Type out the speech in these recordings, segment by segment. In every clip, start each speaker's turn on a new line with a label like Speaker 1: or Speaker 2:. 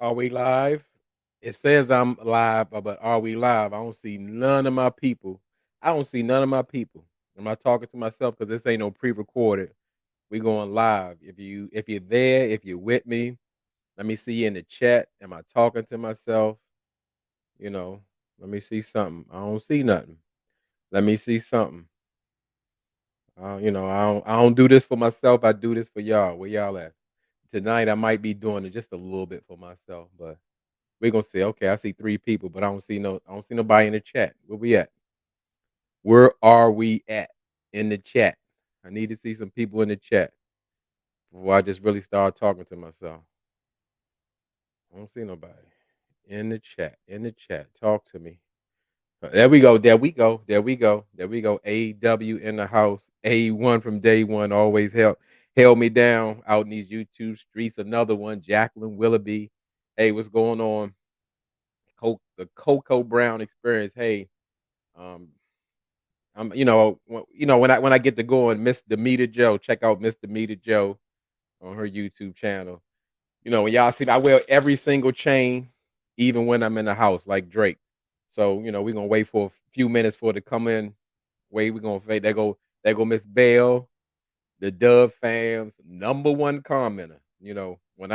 Speaker 1: Are we live? It says I'm live, but are we live? I don't see none of my people. I don't see none of my people. Am I talking to myself? Because this ain't no pre-recorded. We going live. If you're there, if you're with me, let me see you in the chat. Am I talking to myself? You know, let me see something. I don't see nothing. Let me see something. I don't do this for myself. I do this for y'all. Where y'all at? Tonight I might be doing it just a little bit for myself, but we're gonna say, okay, I see 3 people, but I don't see nobody in the chat. Where we at? Where are we at in the chat? I need to see some people in the chat before I just really start talking to myself. I don't see nobody. In the chat. In the chat. Talk to me. There we go. There we go. There we go. There we go. AW in the house. A1 from day one always held me down out in these YouTube streets. Another one, Jacqueline Willoughby. Hey, what's going on? The Coco Brown experience. Hey, um, when I get to go and Miss Demeter Joe, check out Miss Demeter Joe on her YouTube channel. When y'all see me, I wear every single chain, even when I'm in the house, like Drake. So, we're gonna wait for a few minutes for it to come in. Wait, we're gonna wait. There go Miss Bell, the Dove fans, number one commenter. When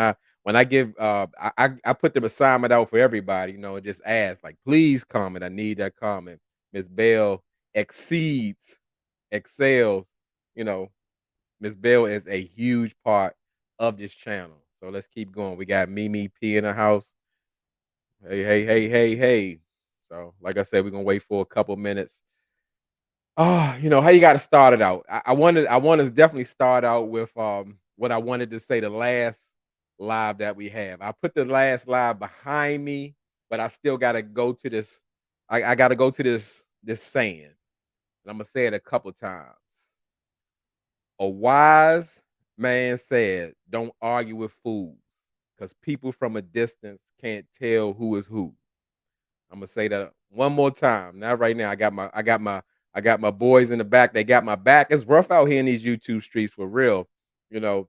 Speaker 1: I give I put the assignment out for everybody, and just ask, like, please comment. I need that comment. Miss Bell exceeds, excels, you know, Miss Bell is a huge part of this channel. So let's keep going. We got Mimi P in the house. Hey, hey, hey, hey, hey. So, like I said, we're gonna wait for a couple minutes. How you gotta start it out. I want to definitely start out with what I wanted to say the last live that we have. I put the last live behind me, but I still gotta go to this. I gotta go to this saying. And I'm gonna say it a couple times. A wise man said, "Don't argue with fools, because people from a distance can't tell who is who." I'm gonna say that one more time. Not right now. I got my boys in the back. They got my back. It's rough out here in these YouTube streets for real. You know,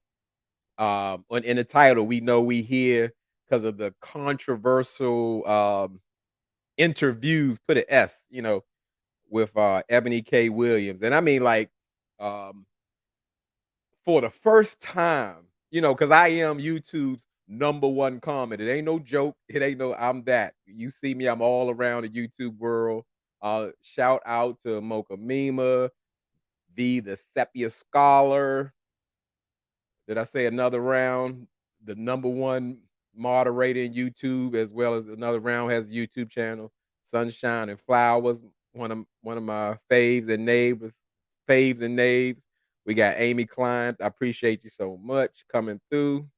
Speaker 1: in the title, we know we here because of the controversial interviews. Put an S, with Ebony K. Williams, and I mean like um for the first time, because I am YouTube's number one comment. It ain't no joke. It ain't no, I'm that. You see me, I'm all around the YouTube world. Shout out to Mocha Mima, the Sepia Scholar. Did I say another round? The number one moderator in YouTube, as well as another round has a YouTube channel. Sunshine and Flowers, one of my faves and names. We got Amy Klein. I appreciate you so much coming through.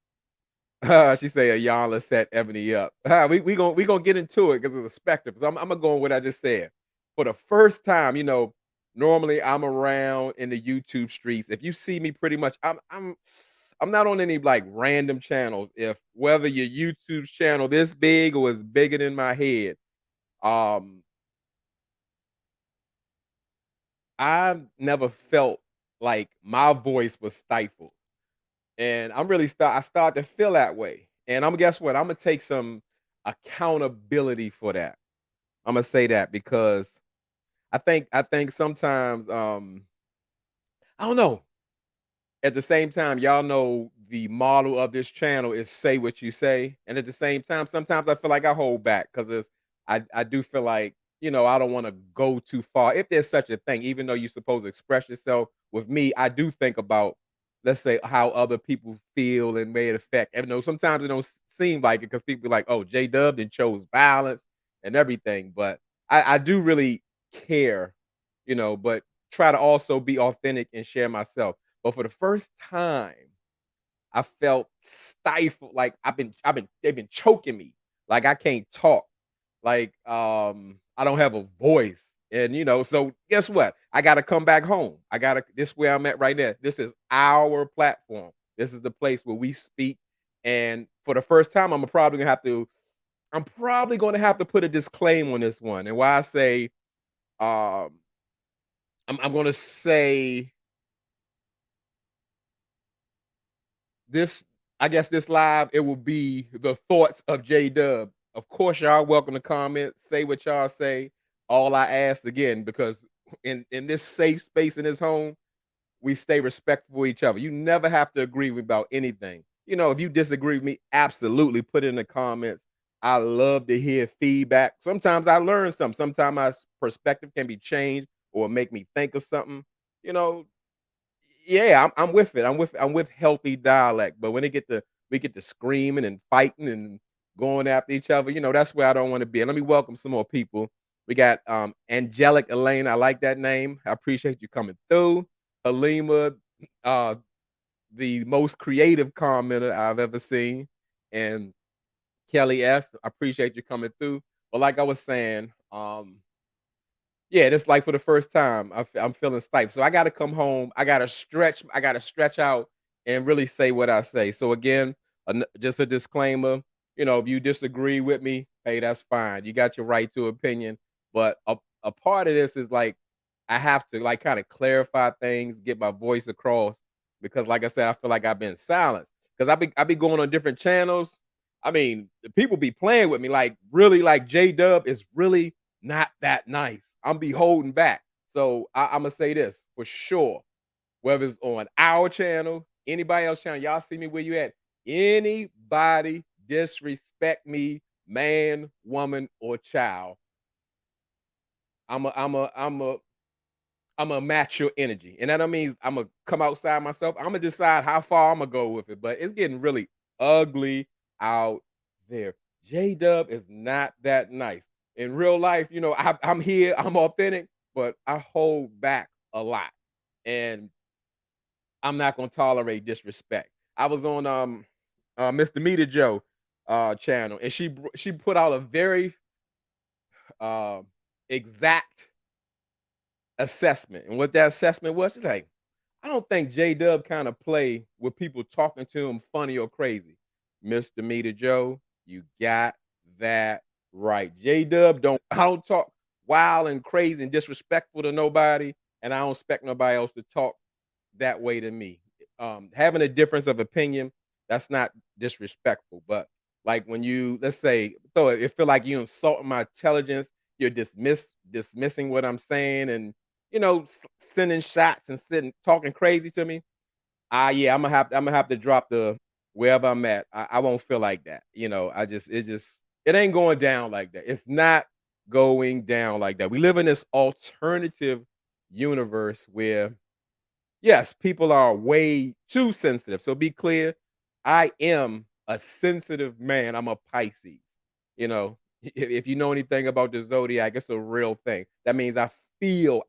Speaker 1: She say Iyanla set Ebony up. We gonna get into it because it's a spectrum. I'm gonna go on what I just said. For the first time, normally I'm around in the YouTube streets. If you see me, pretty much, I'm not on any like random channels. If whether your YouTube channel this big or is bigger than my head, um, I never felt like my voice was stifled. And I start to feel that way. And I'm guess what? I'm gonna take some accountability for that. I'm gonna say that because I think sometimes I don't know. At the same time, y'all know the model of this channel is say what you say. And at the same time, sometimes I feel like I hold back because I do feel like, I don't want to go too far. If there's such a thing, even though you're supposed to express yourself with me, I do think about, let's say, how other people feel and may it affect. And sometimes it don't seem like it because people be like, oh, J Dub then chose violence and everything. But I do really care, but try to also be authentic and share myself. But for the first time, I felt stifled, like they've been choking me, like I can't talk, like I don't have a voice. And so guess what? I gotta come back home. This where I'm at right now. This is our platform. This is the place where we speak. And for the first time, I'm probably gonna have to put a disclaimer on this one. And why I say um I'm gonna say this. I guess this live, it will be the thoughts of J-Dub. Of course, y'all welcome to comment, say what y'all say. All I ask again, because in this safe space in this home, we stay respectful of each other. You never have to agree with about anything. You know, if you disagree with me, absolutely put it in the comments. I love to hear feedback. Sometimes I learn something. Sometimes my perspective can be changed or make me think of something. You know, yeah, I'm with it. I'm with healthy dialect. But when it get to we get to screaming and fighting and going after each other, that's where I don't want to be. And let me welcome some more people. We got Angelic Elaine. I like that name. I appreciate you coming through. Halima, uh, the most creative commenter I've ever seen. And Kelly S. I appreciate you coming through. But like I was saying, yeah, that's like for the first time, I'm feeling stiff. So I gotta come home. I gotta stretch out and really say what I say. So again, just a disclaimer. If you disagree with me, hey, that's fine. You got your right to opinion. But a part of this is like I have to like kind of clarify things, get my voice across because, like I said, I feel like I've been silenced because I be going on different channels. I mean, the people be playing with me like really like J Dub is really not that nice. I'm be holding back. So I'm gonna say this for sure. Whether it's on our channel, anybody else channel, y'all see me where you at. Anybody disrespect me, man, woman, or child. I'm a match your energy. And that means I'm gonna come outside myself. I'm gonna decide how far I'm gonna go with it. But it's getting really ugly out there. J Dub is not that nice. In real life, I'm here, I'm authentic, but I hold back a lot. And I'm not gonna tolerate disrespect. I was on Mr. Meter Joe channel, and she put out a very uh, exact assessment. And what that assessment was, she's like, I don't think J Dub kind of play with people talking to him funny or crazy. Mr. Meter Joe, you got that right. J Dub I don't talk wild and crazy and disrespectful to nobody, and I don't expect nobody else to talk that way to me. Having a difference of opinion, that's not disrespectful. But like when you let's say, so it feel like you insulting my intelligence, you're dismissing what I'm saying, and sending shots and sitting talking crazy to me. Yeah, I'm gonna have to drop the wherever I'm at. I won't feel like that. It ain't going down like that. It's not going down like that. We live in this alternative universe where yes, people are way too sensitive. So be clear, I am a sensitive man. I'm a Pisces. If you know anything about the zodiac, it's a real thing. That means I feel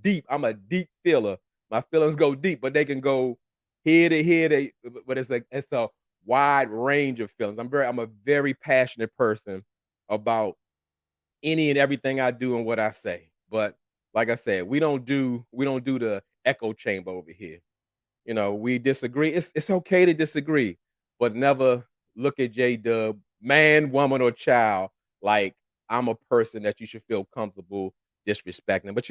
Speaker 1: deep. I'm a deep feeler. My feelings go deep, but they can go here to here. But it's a wide range of feelings. I'm a very passionate person about any and everything I do and what I say. But like I said, we don't do the echo chamber over here. We disagree. It's okay to disagree, but never look at J Dub, man, woman, or child, like I'm a person that you should feel comfortable disrespecting. But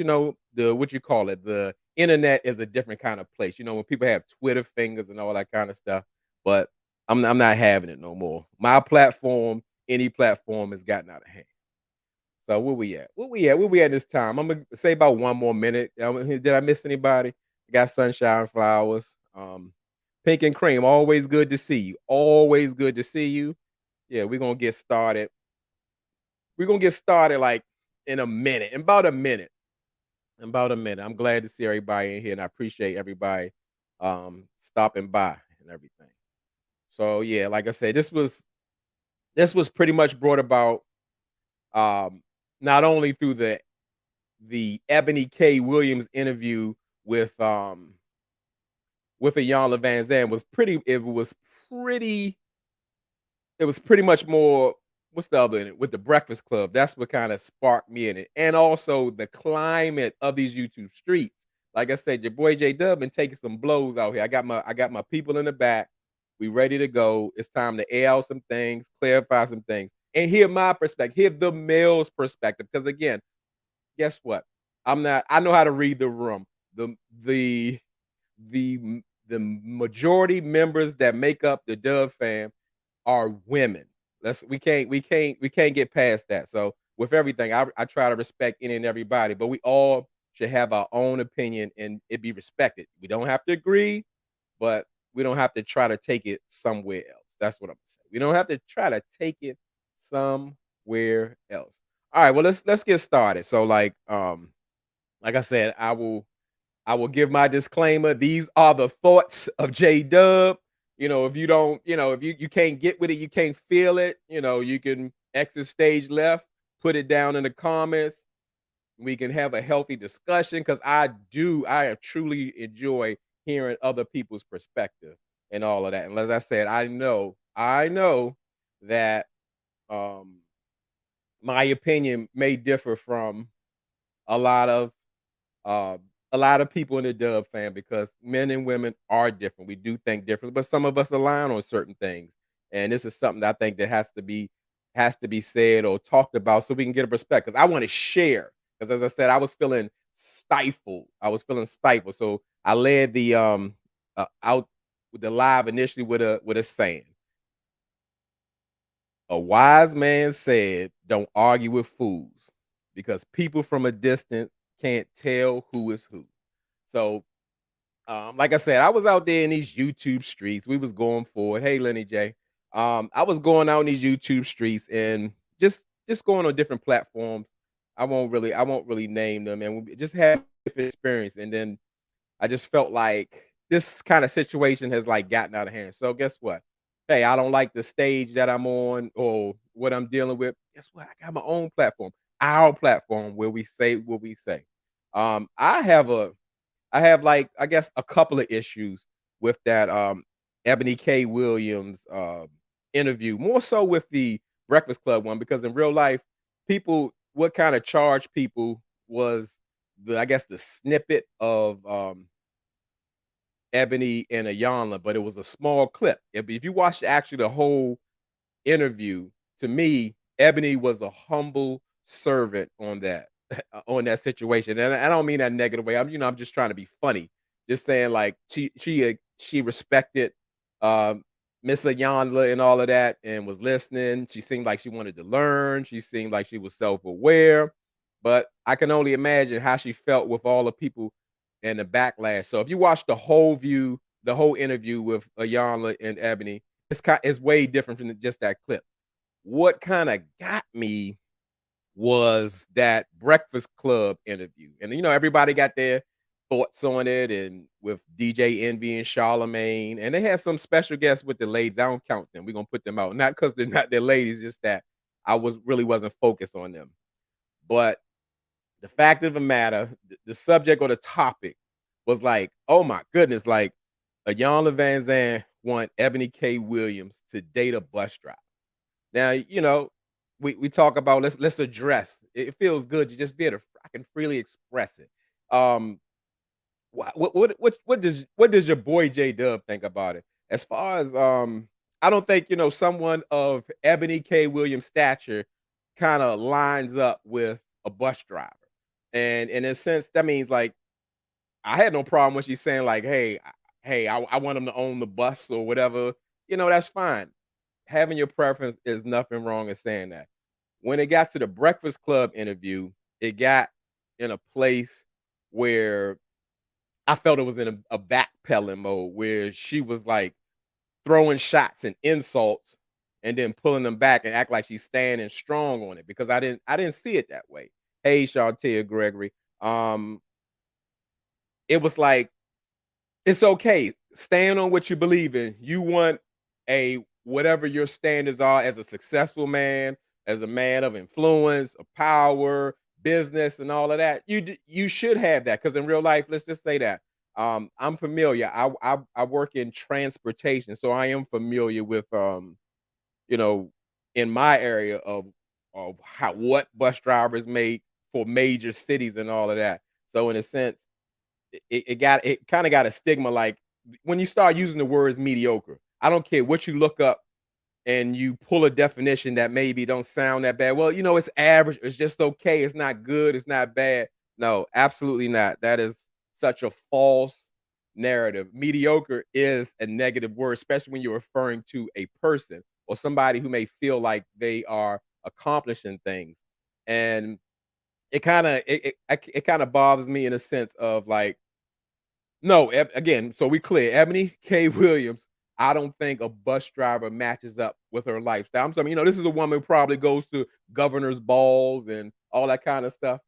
Speaker 1: the what you call it, the internet is a different kind of place. When people have Twitter fingers and all that kind of stuff. But I'm not having it no more. My platform, any platform, has gotten out of hand. So where we at? Where we at this time? I'm gonna say about one more minute. Did I miss anybody? We got Sunshine Flowers. Pink and Cream. Always good to see you. Always good to see you. Yeah, we're gonna get started. We're gonna get started like in a minute. In about a minute. In about a minute. I'm glad to see everybody in here, and I appreciate everybody stopping by and everything. So yeah, like I said, this was pretty much brought about um not only through the Ebony K. Williams interview with with Iyanla Van Zandt pretty it was pretty much more what's the other in it? With the Breakfast Club. That's what kind of sparked me in it. And also the climate of these YouTube streets. Like I said, your boy J Dub been taking some blows out here. I got my people in the back. We ready to go. It's time to air out some things, clarify some things, and hear my perspective, hear the male's perspective. Because again, guess what? I know how to read the room. The the the majority members that make up the Dub fam are women. We can't get past that. So with everything, I try to respect any and everybody, but we all should have our own opinion and it be respected. We don't have to agree, but we don't have to try to take it somewhere else. That's what I'm saying. We don't have to try to take it somewhere else. All right, well let's get started. So like I said, I will give my disclaimer. These are the thoughts of J Dub. If you don't, if you can't get with it, you can't feel it, you can exit stage left, put it down in the comments. We can have a healthy discussion because I truly enjoy hearing other people's perspective and all of that. And as I said, I know that um my opinion may differ from a lot of uh, a lot of people in the Dub fan because men and women are different. We do think differently, but some of us align on certain things. And this is something that I think that has to be said or talked about so we can get a perspective. Because I want to share. Because as I said, I was feeling stifled. I was feeling stifled. So I led the out with the live initially with a saying. A wise man said, "Don't argue with fools, because people from a distance can't tell who is who." So, like I said, I was out there in these YouTube streets. We was going for it. Hey, Lenny J. I was going out in these YouTube streets and just going on different platforms. I won't really name them, and we just had different experience. And then I just felt like this kind of situation has like gotten out of hand. So guess what? Hey, I don't like the stage that I'm on or what I'm dealing with. Guess what? I got my own platform, our platform where we say what we say. I have like I guess a couple of issues with that Ebony K. Williams interview, more so with the Breakfast Club one, because in real life, people what kind of charged people was the I guess the snippet of Ebony and Iyanla, but it was a small clip. If you watch actually the whole interview, to me, Ebony was a humble servant on that on that situation, and I don't mean that negative way. I'm just trying to be funny, just saying like she respected um, Miss Iyanla and all of that, and was listening. She seemed like she wanted to learn. She seemed like she was self aware, but I can only imagine how she felt with all the people and the backlash. So if you watch the whole interview with Iyanla and Ebony, it's way different from just that clip. What kinda got me was that Breakfast Club interview, and, everybody got their thoughts on it, and with DJ Envy and Charlemagne, and they had some special guests with the ladies. I don't count them. We're gonna put them out, not because 'cause they're not their ladies, just that I wasn't focused on them. But the fact of the matter, the subject or the topic was like, oh my goodness, like, Iyanla Van Zandt want Ebony K. Williams to date a bus driver. Now, we talk about let's address. It feels good to just be able to I can freely express it. Um, what does your boy J Dub think about it? As far as I don't think someone of Ebony K. Williams stature kind of lines up with a bus driver, and in a sense that means like I had no problem when she's saying like, hey, I want him to own the bus or whatever. That's fine. Having your preference is nothing wrong in saying that. When it got to the Breakfast Club interview, it got in a place where I felt it was in a backpedaling mode where she was like throwing shots and insults and then pulling them back and act like she's standing strong on it because I didn't see it that way. Hey, Shantia Gregory. Um, it was like it's okay. Stand on what you believe in. You want a whatever your standards are as a successful man, as a man of influence, of power, business, and all of that. You should have that because in real life, let's just say that I'm familiar. I work in transportation, so I am familiar with you know in my area of how what bus drivers make for major cities and all of that. So in a sense it kind of got a stigma like when you start using the words mediocre. I don't care what you look up and you pull a definition that maybe don't sound that bad. Well, it's average. It's just okay. It's not good. It's not bad. No, absolutely not. That is such a false narrative. Mediocre is a negative word, especially when you're referring to a person or somebody who may feel like they are accomplishing things. And it kind of bothers me in a sense of like, no, again, so we clear. Ebony K. Williams, I don't think a bus driver matches up with her lifestyle. I'm saying, this is a woman who probably goes to governors' balls and all that kind of stuff.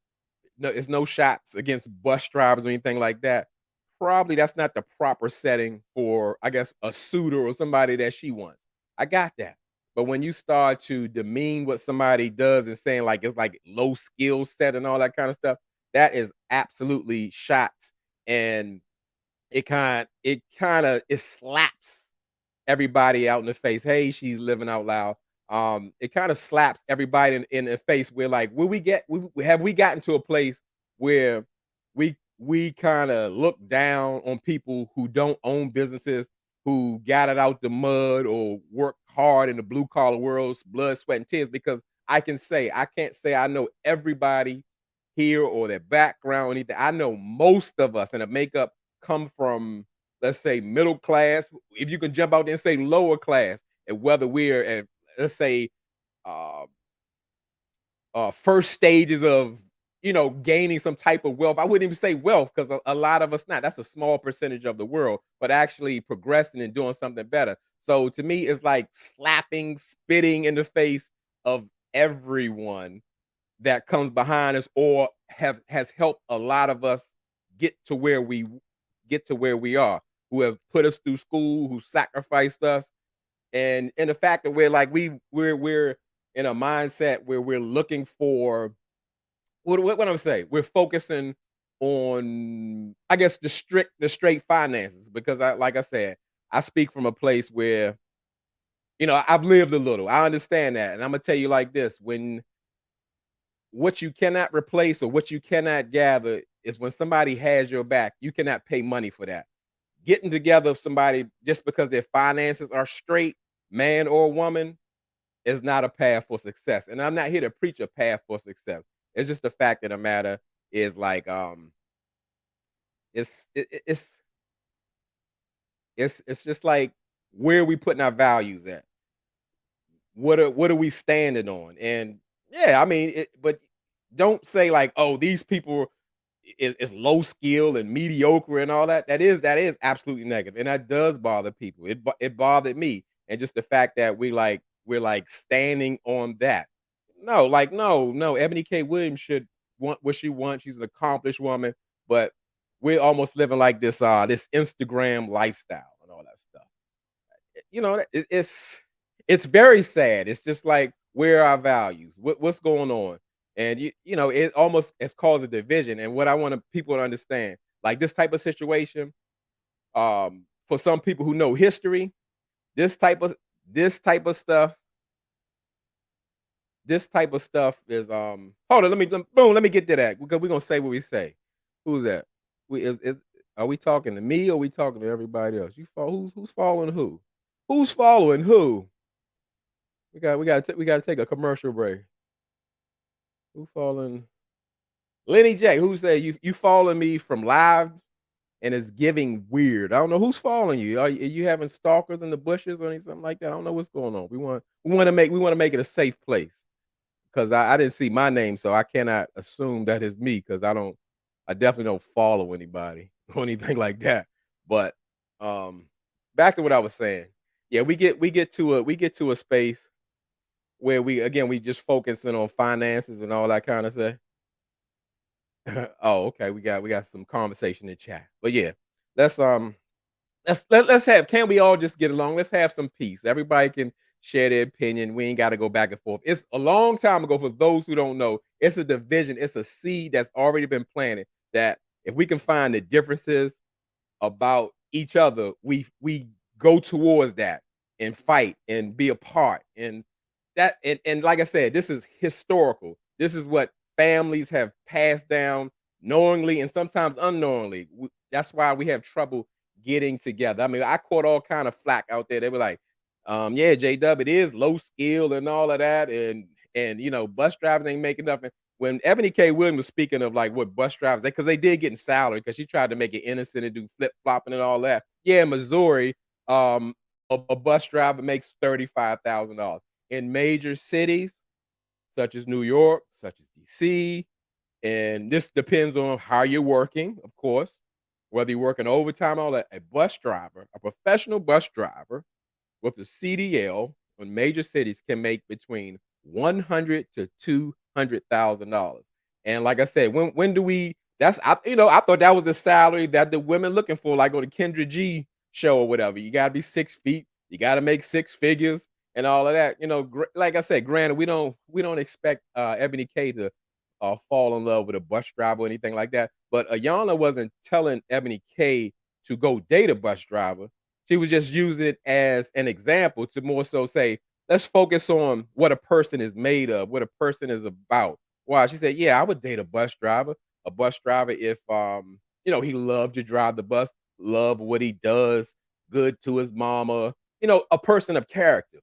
Speaker 1: No, it's no shots against bus drivers or anything like that. Probably that's not the proper setting for, I guess, a suitor or somebody that she wants. I got that. But when you start to demean what somebody does and saying like it's like low skill set and all that kind of stuff, that is absolutely shots. And it slaps everybody out in the face. Hey, she's living out loud. It kind of slaps everybody in the face. We're like, have we gotten to a place where we kind of look down on people who don't own businesses, who got it out the mud or work hard in the blue collar world's blood, sweat, and tears? Because I can't say I know everybody here or their background or anything. I know most of us in the makeup come from, let's say, middle class. If you can jump out there and say lower class, and whether we're at, let's say, uh, first stages of gaining some type of wealth. I wouldn't even say wealth because a lot of us not. That's a small percentage of the world, but actually progressing and doing something better. So to me, it's like slapping, spitting in the face of everyone that comes behind us or have has helped a lot of us get to where we get to where we are, who have put us through school, who sacrificed us, and the fact that we're like we're in a mindset where we're looking for what I'm saying. We're focusing on, I guess, the straight finances because like I said, I speak from a place where I've lived a little. I understand that, and I'm gonna tell you like this: when what you cannot replace or what you cannot gather is when somebody has your back. You cannot pay money for that. Getting together with somebody just because their finances are straight, man or woman, is not a path for success. And I'm not here to preach a path for success. It's just the fact of the matter is like it's it, it- it's just like where we putting our values at. What are we standing on? And yeah, I mean, but don't say like, oh, these people is low skill and mediocre and all that. That is absolutely negative, and that does bother people. It bothered me, and just the fact that we're like standing on that. No, like no. Ebony K. Williams should want what she wants. She's an accomplished woman, but we're almost living like this Instagram lifestyle and all that stuff. It's very sad. It's just like, where are our values? What's going on? And it almost has caused a division. And what I want people to understand, like this type of situation, for some people who know history, this type of this type of stuff, this type of stuff is hold on, boom, let me get to that because we're gonna say what we say. Who's that? Is are we talking to me or are we talking to everybody else? Who's following who? Who's following who? We gotta take a commercial break. Who following Lenny J? Who said you following me from live and it's giving weird? I don't know who's following you. Are you having stalkers in the bushes or something like that? I don't know what's going on. We want to make it a safe place because I didn't see my name, so I cannot assume that is me because I definitely don't follow anybody or anything like that. But um, back to what I was saying. Yeah, we get to a space where we just focusing on finances and all that kind of stuff. Oh, okay. We got some conversation in chat. But yeah, let's let's have can we all just get along? Let's have some peace. Everybody can share their opinion. We ain't got to go back and forth. It's a long time ago for those who don't know. It's a division, it's a seed that's already been planted that if we can find the differences about each other, we go towards that and fight and be a part. And like I said, this is historical. This is what families have passed down knowingly and sometimes unknowingly. That's why we have trouble getting together. I mean, I caught all kind of flack out there. They were like, yeah, JW, it is low skill and all of that, and bus drivers ain't making nothing. when Ebony K. Williams was speaking of like what bus drivers, because they did get in salary because she tried to make it innocent and do flip flopping and all that. Yeah, in Missouri, um, a bus driver makes $35,000 in major cities such as New York, such as DC, and this depends on how you're working, of course, whether you're working overtime, all that. A bus driver, a professional bus driver with the CDL in major cities can make between 100 to $200,000. And like I said, when do we? That's I thought that was the salary that the women looking for, like on the Kendra G show or whatever. You gotta be 6 feet, you gotta make six figures and all of that. Like I said, granted, we don't expect Ebony K to fall in love with a bus driver or anything like that. But Iyanla wasn't telling Ebony K to go date a bus driver. She was just using it as an example to more so say, let's focus on what a person is made of, what a person is about. Wow, she said, yeah, I would date a bus driver if he loved to drive the bus, love what he does, good to his mama, a person of character,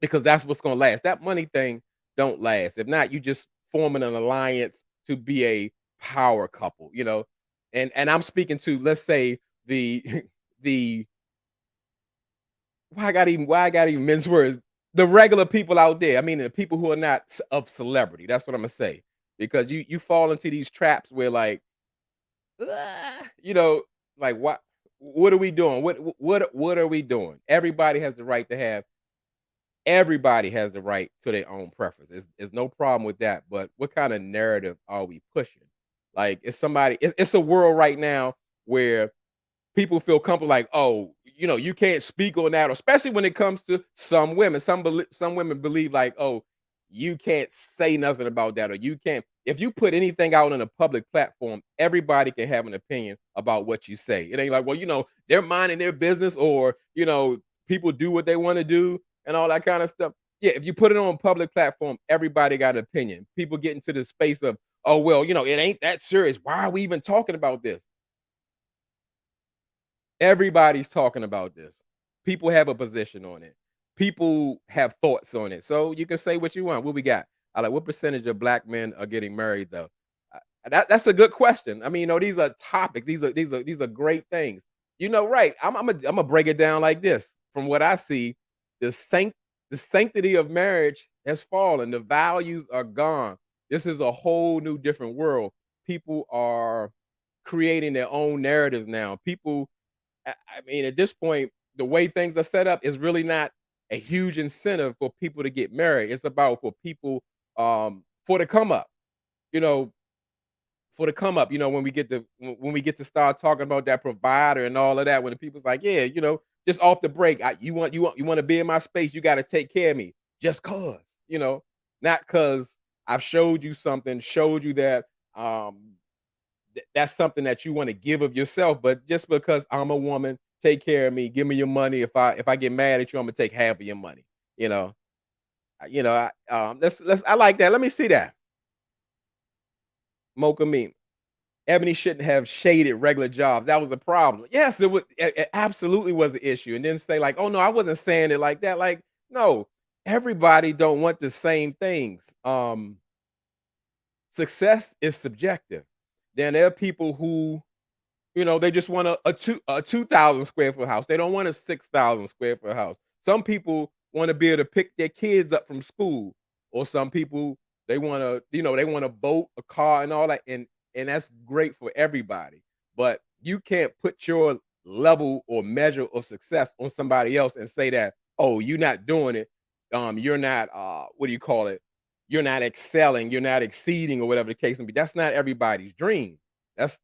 Speaker 1: because that's what's gonna last. That money thing don't last. If not, you just forming an alliance to be a power couple, And I'm speaking to, let's say, the the why I got even mince words. The regular people out there. I mean, the people who are not of celebrity. That's what I'm gonna say. Because you fall into these traps where like, "Ah," like what are we doing? What are we doing? Everybody has the right to their own preference. There's no problem with that. But what kind of narrative are we pushing? Like, it's a world right now where people feel comfortable like, oh, you can't speak on that, especially when it comes to some women. Some women believe like, oh, you can't say nothing about that, or you can't. If you put anything out on a public platform, everybody can have an opinion about what you say. It ain't like, well, they're minding their business, or people do what they want to do and all that kind of stuff. Yeah, if you put it on a public platform, everybody got an opinion. People get into the space of, oh, well, it ain't that serious. Why are we even talking about this? Everybody's talking about this. People have a position on it. People have thoughts on it. So you can say what you want. What we got? I like, what percentage of black men are getting married though? That's a good question. I mean, these are topics. These are great things. Right? I'm gonna break it down like this. From what I see, the sanct the sanctity of marriage has fallen. The values are gone. This is a whole new different world. People are creating their own narratives now. I mean, at this point, the way things are set up is really not a huge incentive for people to get married. It's about for people for the come up, you know, for the come up, when we get to start talking about that provider and all of that, when the people's like, yeah, just off the break, you want to be in my space, you got to take care of me, just cause, not cause I've showed you something, showed you that um that's something that you want to give of yourself, but just because I'm a woman, take care of me, give me your money. If I get mad at you, I'm gonna take half of your money. You know, let's I like that. Let me see that. Mocha meme. Ebony shouldn't have shaded regular jobs. That was the problem. Yes, it absolutely was an issue. And then say like, oh no, I wasn't saying it like that. Like, no, everybody don't want the same things. Success is subjective. Then there are people who they just want a 2,000 square foot house. They don't want a 6,000 square foot house. Some people want to be able to pick their kids up from school, or some people they want a boat, a car, and all that, and that's great for everybody. But you can't put your level or measure of success on somebody else and say that, oh, you're not doing it. You're not what do you call it? You're not excelling, you're not exceeding, or whatever the case may be. That's not everybody's dream. That's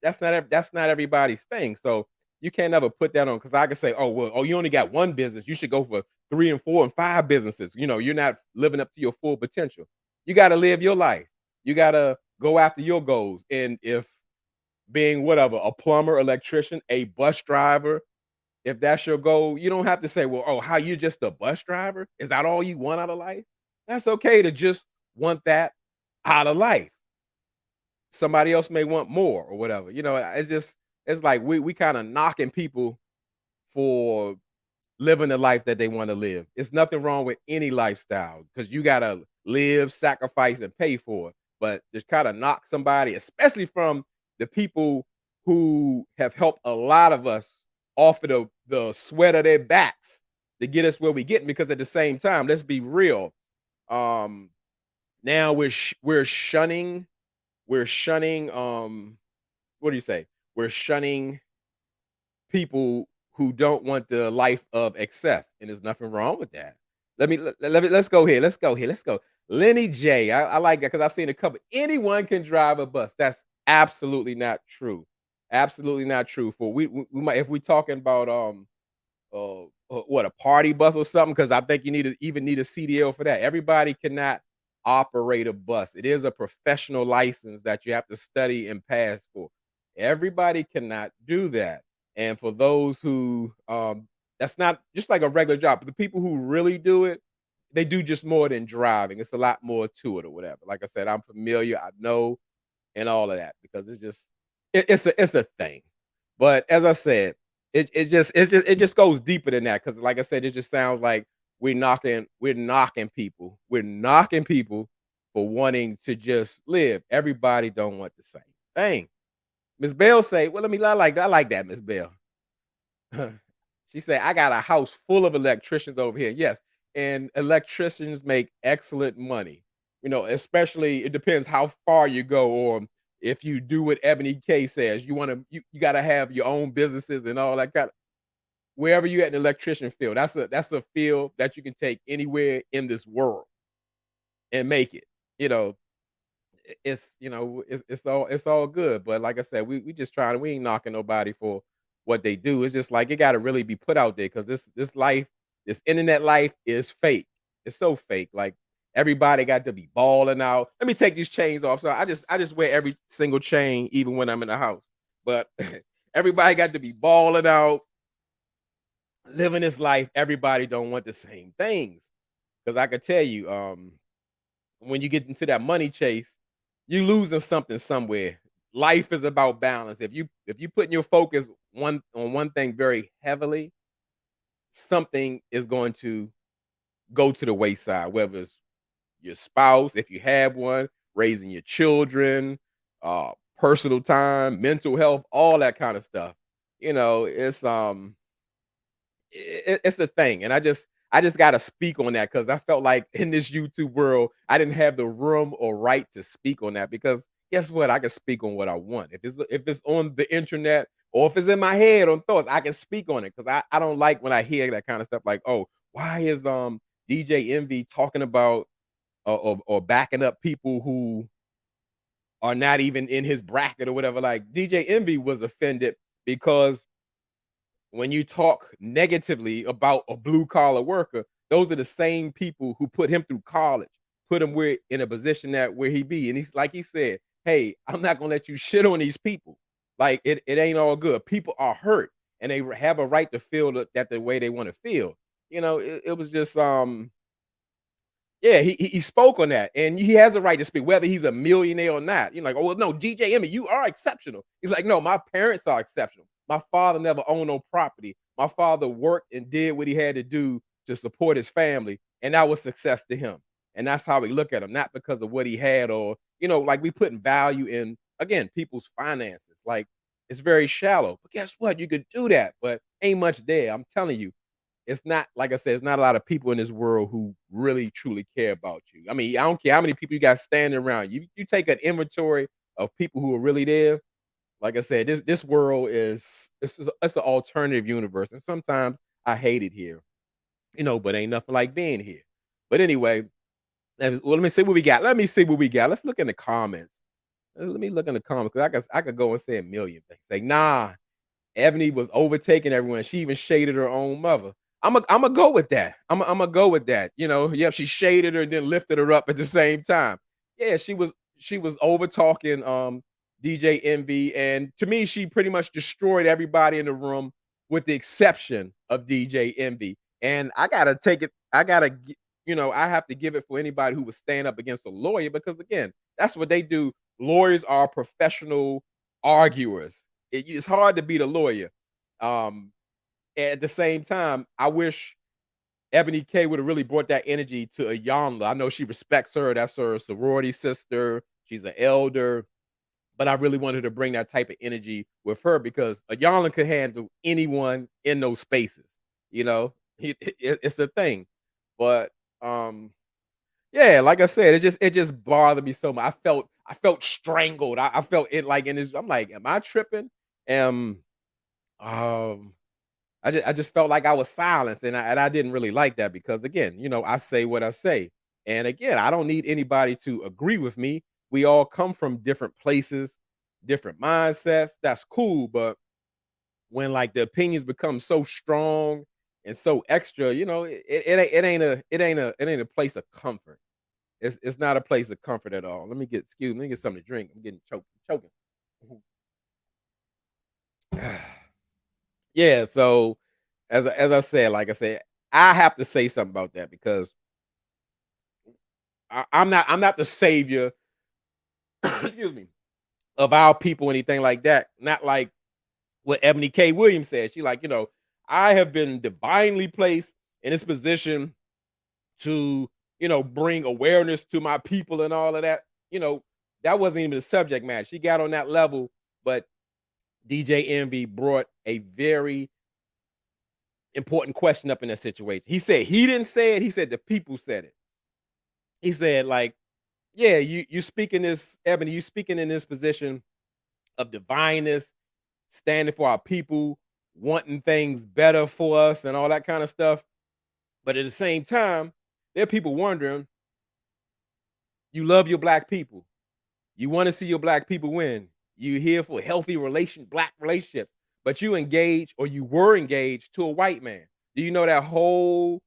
Speaker 1: that's not everybody's thing. So you can't ever put that on, because I can say, oh well, oh, you only got one business. You should go for 3 and 4 and 5 businesses. You're not living up to your full potential. You got to live your life. You got to go after your goals. And if being whatever, a plumber, electrician, a bus driver, if that's your goal, you don't have to say, well, oh, how you just a bus driver? Is that all you want out of life? That's okay to just want that out of life. Somebody else may want more or whatever. It's like we kind of knocking people for living the life that they want to live. It's nothing wrong with any lifestyle, because you gotta live, sacrifice, and pay for it. But just kind of knock somebody, especially from the people who have helped a lot of us off of the sweat of their backs to get us where we getting. Because at the same time, let's be real. Um, Now we're shunning what do you say? We're shunning people who don't want the life of excess, and there's nothing wrong with that. Let's go here. Let's go here. Let's go. Lenny J. I like that because I've seen a couple. Anyone can drive a bus. That's absolutely not true. Absolutely not true. For we might if we talking about what a party bus or something, because I think you even need a CDL for that. Everybody cannot operate a bus. It is a professional license that you have to study and pass for. Everybody cannot do that. And for those who that's not just like a regular job. But the people who really do it, they do just more than driving. It's a lot more to it or whatever. Like I said, I'm familiar. I know and all of that because it's just it's a thing. But as I said, it just goes deeper than that because like I said, it just sounds like we're knocking people for wanting to just live. Everybody don't want the same thing. Miss Bell say, well, I like that, Miss Bell. She said, I got a house full of electricians over here. Yes. And electricians make excellent money. Especially it depends how far you go, or if you do what Ebony K says, you gotta have your own businesses and all that kind of wherever you at in the electrician field. That's a field that you can take anywhere in this world and make it. You know, it's all good. But like I said, we just trying we ain't knocking nobody for what they do. It's just like it gotta really be put out there because this life, this internet life is fake. It's so fake. Like everybody got to be balling out. Let me take these chains off. So I just wear every single chain, even when I'm in the house. But everybody got to be balling out, living this life. Everybody don't want the same things. Because I could tell you, when you get into that money chase, you losing something somewhere. Life is about balance. If you putting your focus one thing very heavily, something is going to go to the wayside. Whether it's your spouse, if you have one, raising your children, personal time, mental health, all that kind of stuff. It's a thing, and I just got to speak on that because I felt like in this YouTube world, I didn't have the room or right to speak on that because guess what? I can speak on what I want. If it's on the internet or if it's in my head on thoughts, I can speak on it because I don't like when I hear that kind of stuff like, oh, why is DJ Envy talking about or backing up people who are not even in his bracket or whatever? Like DJ Envy was offended because when you talk negatively about a blue collar worker, those are the same people who put him through college, put him where in a position that where he be. And he's like he said, hey, I'm not gonna let you shit on these people. Like it ain't all good. People are hurt and they have a right to feel that the way they want to feel. It was just yeah, he spoke on that, and he has a right to speak, whether he's a millionaire or not. You're like, "Oh, well, no, DJ Emmett, you are exceptional." He's like, "No, my parents are exceptional. My father never owned no property. My father worked and did what he had to do to support his family, and that was success to him. And that's how we look at him, not because of what he had or, like we putting value in, again, people's finances. Like, it's very shallow. But guess what? You could do that, but ain't much there. I'm telling you, it's not like I said, it's not a lot of people in this world who really truly care about you. I mean, I don't care how many people you got standing around. You take an inventory of people who are really there. Like I said, this world it's an alternative universe, and sometimes I hate it here, but ain't nothing like being here. But anyway, let me see what we got. Let me see what we got. Let's look in the comments. Let me look in the comments because I could go and say a million things. Like, nah, Ebony was overtaking everyone. She even shaded her own mother. I'm a go with that. I'm a go with that. Yeah, she shaded her and then lifted her up at the same time. Yeah, she was over talking DJ Envy, and to me, she pretty much destroyed everybody in the room with the exception of DJ Envy. And I gotta take it. I have to give it for anybody who would stand up against a lawyer because again, that's what they do. Lawyers are professional arguers. It's hard to beat a lawyer. Um, at the same time, I wish Ebony K would have really brought that energy to Iyanla. I know she respects her. That's her sorority sister. She's an elder. But I really wanted to bring that type of energy with her because Iyanla could handle anyone in those spaces. You know, it's the thing. But yeah, like I said, it just bothered me so much. I felt strangled. I felt it like in this. I'm like, am I tripping? Am um I just felt like I was silenced, and I didn't really like that because again, I say what I say. And again, I don't need anybody to agree with me. We all come from different places, different mindsets. That's cool, but when like the opinions become so strong and so extra, it ain't a place of comfort. It's not a place of comfort at all. Let me get something to drink. I'm getting choking. Yeah, so as I said, like I said, I have to say something about that because I'm not the savior, excuse me, of our people, anything like that. Not like what Ebony K. Williams said. She like, I have been divinely placed in this position to, bring awareness to my people and all of that. That wasn't even the subject matter. She got on that level, but DJ Envy brought a very important question up in that situation. He said he didn't say it. He said the people said it. He said, like, yeah, you speaking this, Ebony, you speaking in this position of divineness, standing for our people, wanting things better for us and all that kind of stuff. But at the same time, there are people wondering, you love your black people. You want to see your black people win. You here for healthy black relationships, but you engage or you were engaged to a white man. Do you know that whole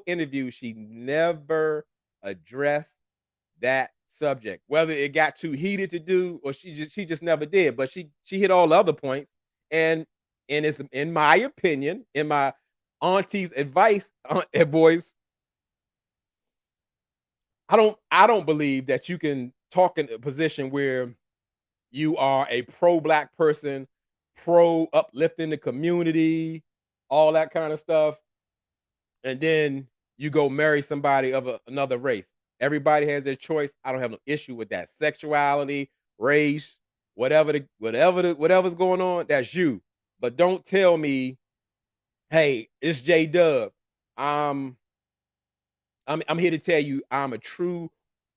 Speaker 1: interview? She never addressed that subject. Whether it got too heated to do or she just never did. But she hit all the other points. And it's in my opinion, in my auntie's advice voice, I don't believe that you can talk in a position where you are a pro-black person, pro uplifting the community, all that kind of stuff, and then you go marry somebody of another race. Everybody has their choice. I don't have no issue with that. Sexuality, race, whatever's going on, that's you. But don't tell me, hey, it's J Dub. Um, I'm here to tell you I'm a true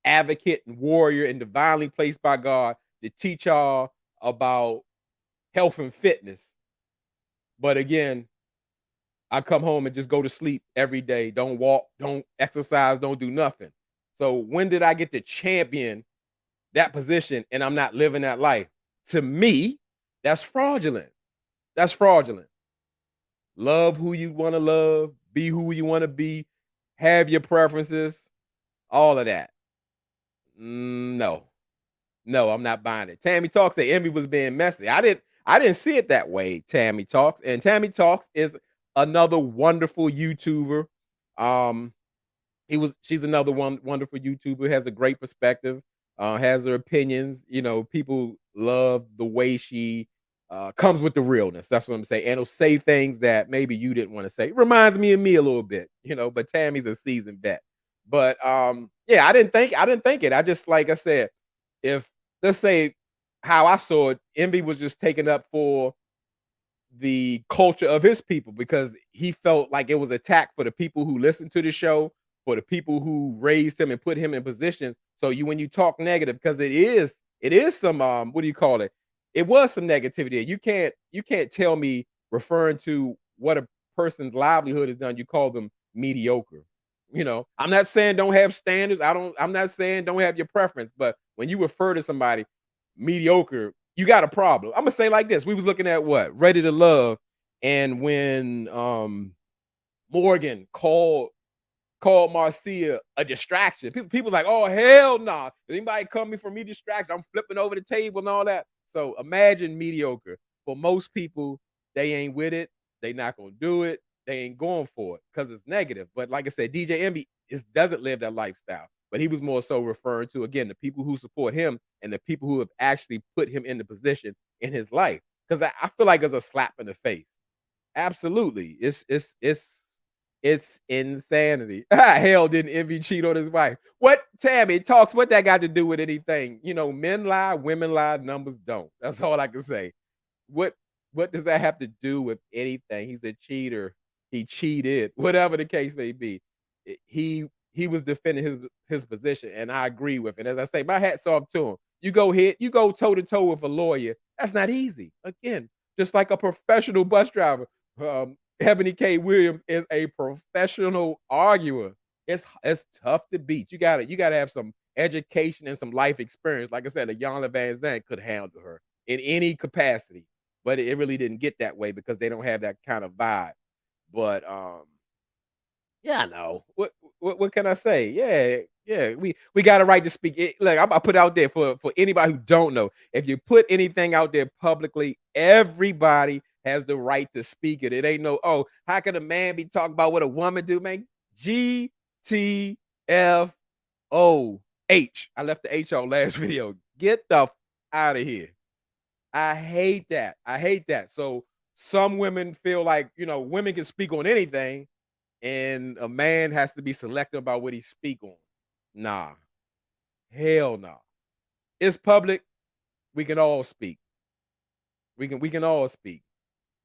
Speaker 1: advocate and warrior and divinely placed by God to teach y'all about health and fitness. But again, I come home and just go to sleep every day. Don't walk, don't exercise, don't do nothing. So when did I get to champion that position and I'm not living that life? To me, that's fraudulent. That's fraudulent. Love who you want to love, be who you want to be, have your preferences, all of that. No. No, I'm not buying it. Tammy Talks said Envy was being messy. I didn't see it that way, Tammy Talks. And Tammy Talks is another wonderful YouTuber. Um, she's another one wonderful YouTuber, has a great perspective, has her opinions. People love the way she comes with the realness. That's what I'm saying. And will say things that maybe you didn't want to say. Reminds me of me a little bit, but Tammy's a seasoned vet. But yeah, I didn't think it. I just like I said, if let's say how I saw it, Envy was just taken up for the culture of his people because he felt like it was attack for the people who listened to the show, for the people who raised him and put him in position. So when you talk negative, because it is some what do you call it? It was some negativity. You can't tell me referring to what a person's livelihood is done, you call them mediocre. I'm not saying don't have standards. I'm not saying don't have your preference, but when you refer to somebody mediocre, you got a problem. I'm gonna say like this: we was looking at what Ready to Love, and when Morgan called Marcia a distraction, people like, oh hell no! Nah. Anybody come me for me distraction? I'm flipping over the table and all that. So imagine mediocre. For most people, they ain't with it. They not gonna do it. They ain't going for it because it's negative. But like I said, DJ Envy doesn't live that lifestyle. But he was more so referring to again the people who support him and the people who have actually put him in the position in his life. Because I feel like it's a slap in the face. Absolutely, it's It's insanity. Hell didn't envy cheat on his wife. What Tammy talks, what that got to do with anything? You know, men lie, women lie, numbers don't. That's all I can say. What what does that have to do with anything? He's a cheater. He cheated, whatever the case may be. He was defending his position, and I agree with it. As I say, my hat's off to him. You go toe to toe with a lawyer. That's not easy. Again, just like a professional bus driver. Ebony K. Williams is a professional arguer. It's tough to beat. You gotta have some education and some life experience. Like I said, Iyanla Van Zandt could handle her in any capacity, but it really didn't get that way because they don't have that kind of vibe. But yeah, I know. What can I say? Yeah, yeah. We got a right to speak. Look, I put out there for anybody who don't know. If you put anything out there publicly, everybody has the right to speak it. It ain't no, oh, how can a man be talking about what a woman do, man? GTFO. I left the H on last video. Get the out of here. I hate that. I hate that. So some women feel like, women can speak on anything and a man has to be selective about what he speak on. Nah, hell no. It's public. We can all speak. We can all speak.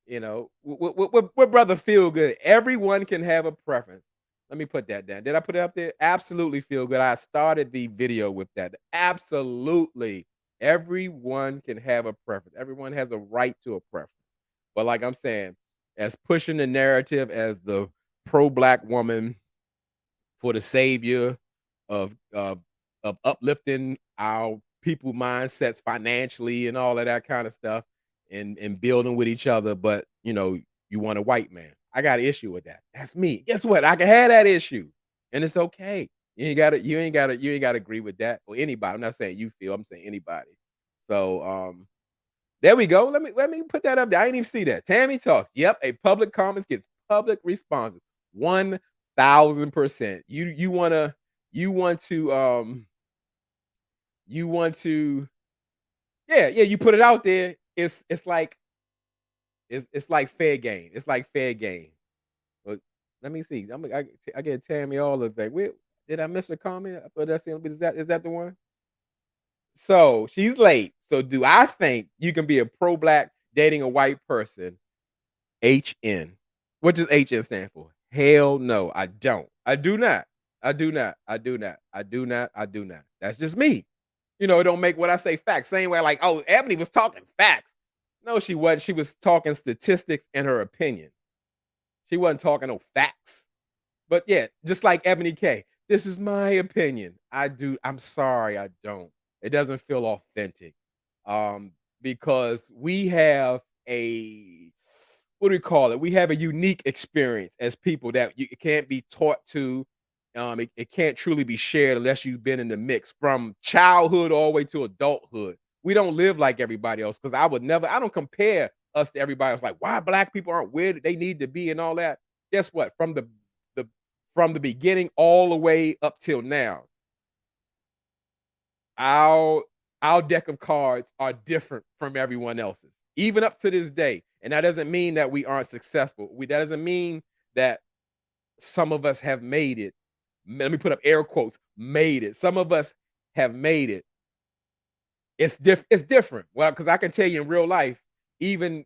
Speaker 1: What brother feel good? Everyone can have a preference. Let me put that down. Did I put it up there? Absolutely feel good. I started the video with that. Absolutely. Everyone can have a preference. Everyone has a right to a preference. But like I'm saying, as pushing the narrative as the pro-black woman for the savior of uplifting our people mindsets financially and all of that kind of stuff and building with each other, but you want a white man. I got an issue with that. That's me. Guess what? I can have that issue. And it's okay. You ain't gotta agree with that or anybody. I'm not saying you feel, I'm saying anybody. So there we go. Let me put that up there. I didn't even see that. Tammy talks. Yep, a public comments gets public responses. 1000%. You want to yeah, you put it out there. It's like fair game. It's like fair game. But let me see. I get Tammy all the thing. Wait, did I miss a comment? I thought that's is that the one? So she's late. So do I think you can be a pro-black dating a white person? HN. What does HN stand for? Hell no, I don't. I do not. I do not. I do not. I do not. I do not. That's just me. It don't make what I say facts. Same way, like, oh, Ebony was talking facts. No, she wasn't. She was talking statistics and her opinion. She wasn't talking no facts. But yeah, just like Ebony K, this is my opinion. I'm sorry, I don't. It doesn't feel authentic. Um, because we have a what do we call it? We have a unique experience as people that it can't be taught to. It can't truly be shared unless you've been in the mix from childhood all the way to adulthood. We don't live like everybody else because I don't compare us to everybody else. Like, why black people aren't where they need to be and all that. Guess what? The from the beginning all the way up till now, our our deck of cards are different from everyone else's, even up to this day. And that doesn't mean that we aren't successful. That doesn't mean that some of us have made it. Let me put up air quotes, made it. Some of us have made it. It's different. Well, because I can tell you in real life, even,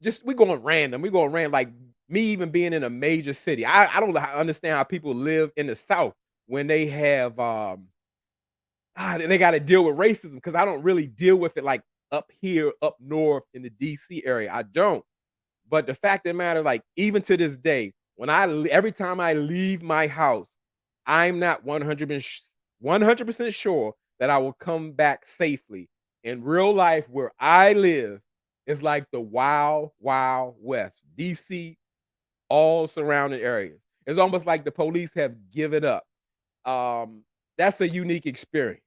Speaker 1: just we going random. We going random. Like me even being in a major city. I don't understand how people live in the South when they have they got to deal with racism because I don't really deal with it like up here, up north in the DC area. I don't. But the fact of the matter, like even to this day, every time I leave my house, I'm not 100% sure that I will come back safely. In real life, where I live, is like the wild, wild west. DC, all surrounding areas. It's almost like the police have given up. Um, that's a unique experience.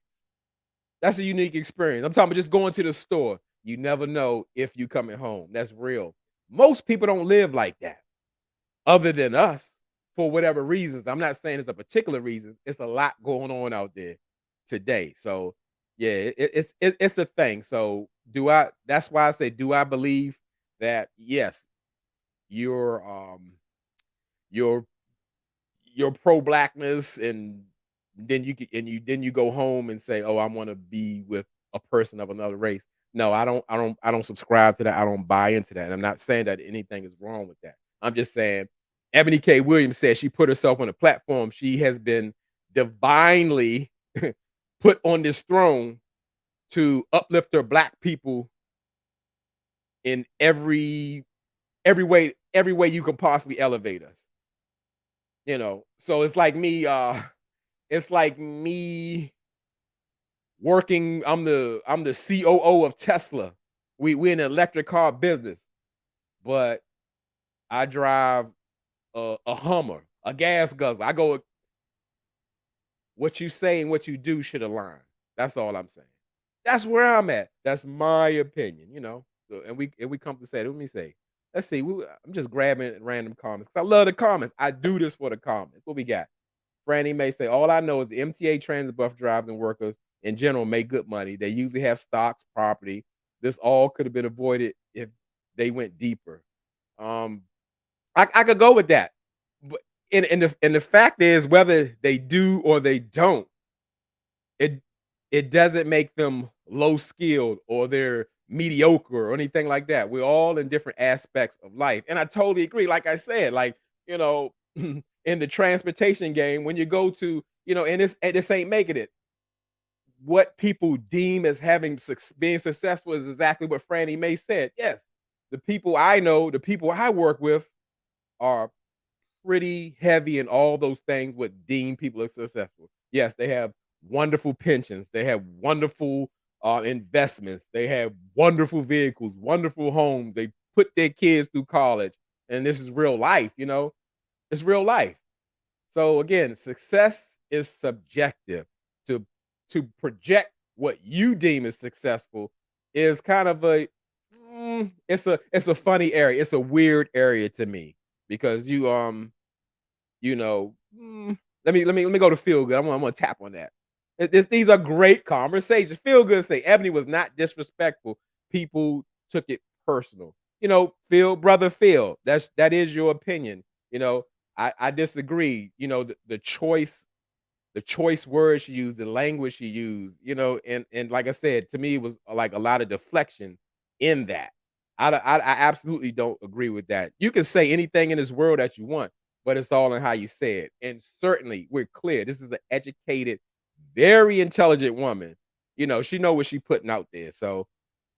Speaker 1: That's a unique experience. I'm talking about just going to the store. You never know if you coming home. That's real. Most people don't live like that, other than us, for whatever reasons. I'm not saying it's a particular reason. It's a lot going on out there today. So yeah, it's a thing. So do I? That's why I say, do I believe that? Yes, your your pro-blackness, and then you go home and say, "Oh, I wanna be with a person of another race." No, I don't subscribe to that, I don't buy into that, and I'm not saying that anything is wrong with that. I'm just saying Ebony K. Williams said she put herself on a platform. She has been divinely put on this throne to uplift her black people in every way you could possibly elevate us, you know? So it's like me working. I'm the COO of Tesla. We in the electric car business, but I drive a Hummer, a gas guzzler. I go, what you say and what you do should align. That's all I'm saying. That's where I'm at. That's my opinion, you know. So and we come to say, let me say, let's see. I'm just grabbing random comments. I love the comments. I do this for the comments. What we got? Franny may say, all I know is the MTA transit bus drivers and workers in general make good money. They usually have stocks, property. This all could have been avoided if they went deeper. Um, I could go with that. But and the fact is, whether they do or they don't, it it doesn't make them low skilled or they're mediocre or anything like that. We're all in different aspects of life. And I totally agree. Like I said, like, you know, in the transportation game, when you go to, and this ain't making it. What people deem as being successful is exactly what Franny Mae said. Yes, the people I know, the people I work with are pretty heavy in all those things what deem people as successful. Yes, they have wonderful pensions, they have wonderful investments, they have wonderful vehicles, wonderful homes, they put their kids through college, and this is real life, it's real life. So again, success is subjective. To project what you deem as successful is kind of it's a funny area. It's a weird area to me because you know, let me go to feel good. I'm gonna tap on that. These are great conversations. Feel good say Ebony was not disrespectful. People took it personal. Phil, brother Phil, that is your opinion. I disagree. The choice words you use, the language you use, and like I said, to me, it was like a lot of deflection in that. I absolutely don't agree with that. You can say anything in this world that you want, but it's all in how you say it. And certainly, we're clear. This is an educated, very intelligent woman. She know what she putting out there. So,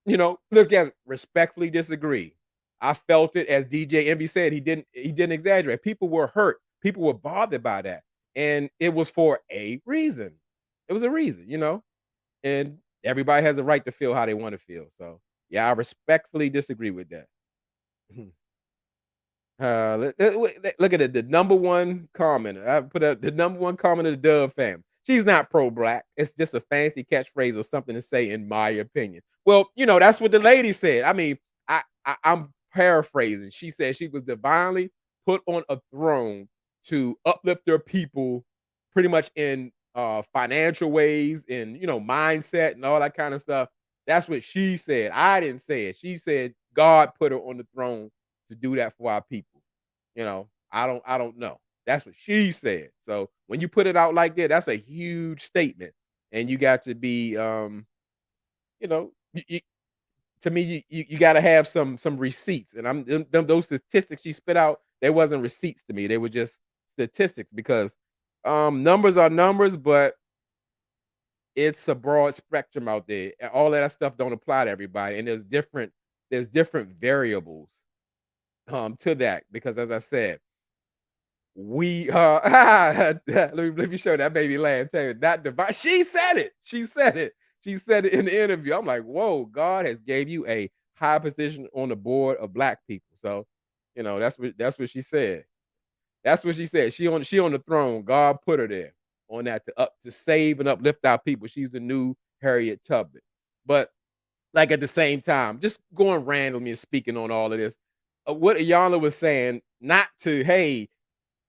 Speaker 1: look at respectfully disagree. I felt it as DJ Envy said. He didn't exaggerate. People were hurt. People were bothered by that. And it was for a reason. It was a reason. And everybody has a right to feel how they want to feel. So yeah, I respectfully disagree with that. Look at it. The number one comment. I put up the number one comment of the Dove fam. She's not pro-black. It's just a fancy catchphrase or something to say, in my opinion. Well, that's what the lady said. I mean, I'm paraphrasing. She said she was divinely put on a throne to uplift their people, pretty much in financial ways, in mindset and all that kind of stuff. That's what she said. I didn't say it. She said God put her on the throne to do that for our people. I don't know. That's what she said. So when you put it out like that, that's a huge statement. And you got to be you know, to me, you got to have some receipts. And those statistics she spit out, they wasn't receipts to me. They were just statistics because numbers are numbers, but it's a broad spectrum out there. And all of that stuff don't apply to everybody. And there's different variables to that because as I said, we let me show that baby laugh. Tell you that device. She said it. She said it. She said it in the interview. I'm like, whoa, God has gave you a high position on the board of black people. So, that's what she said. That's what she said. She on the throne. God put her there on that to save and uplift our people. She's the new Harriet Tubman. But like at the same time, just going randomly and speaking on all of this, what Iyanla was saying, not to, hey,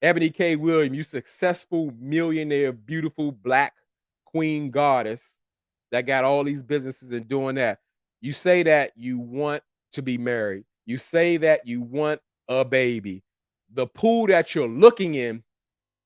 Speaker 1: Ebony K. Williams, you successful millionaire, beautiful black queen goddess that got all these businesses and doing that. You say that you want to be married. You say that you want a baby. the pool that you're looking in,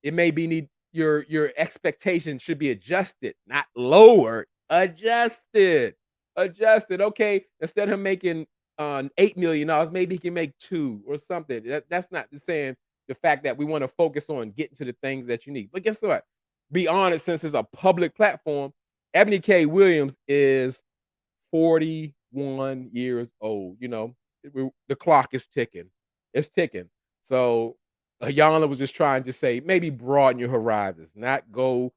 Speaker 1: it may be need your expectation should be adjusted, not lowered, adjusted. Adjusted. Okay, instead of him making $8 million, maybe he can make two or something. That's not the saying the fact that we want to focus on getting to the things that you need. But guess what? Be honest, since it's a public platform, Ebony K. Williams is 41 years old. The clock is ticking. It's ticking. So Iyanla was just trying to say, maybe broaden your horizons, not go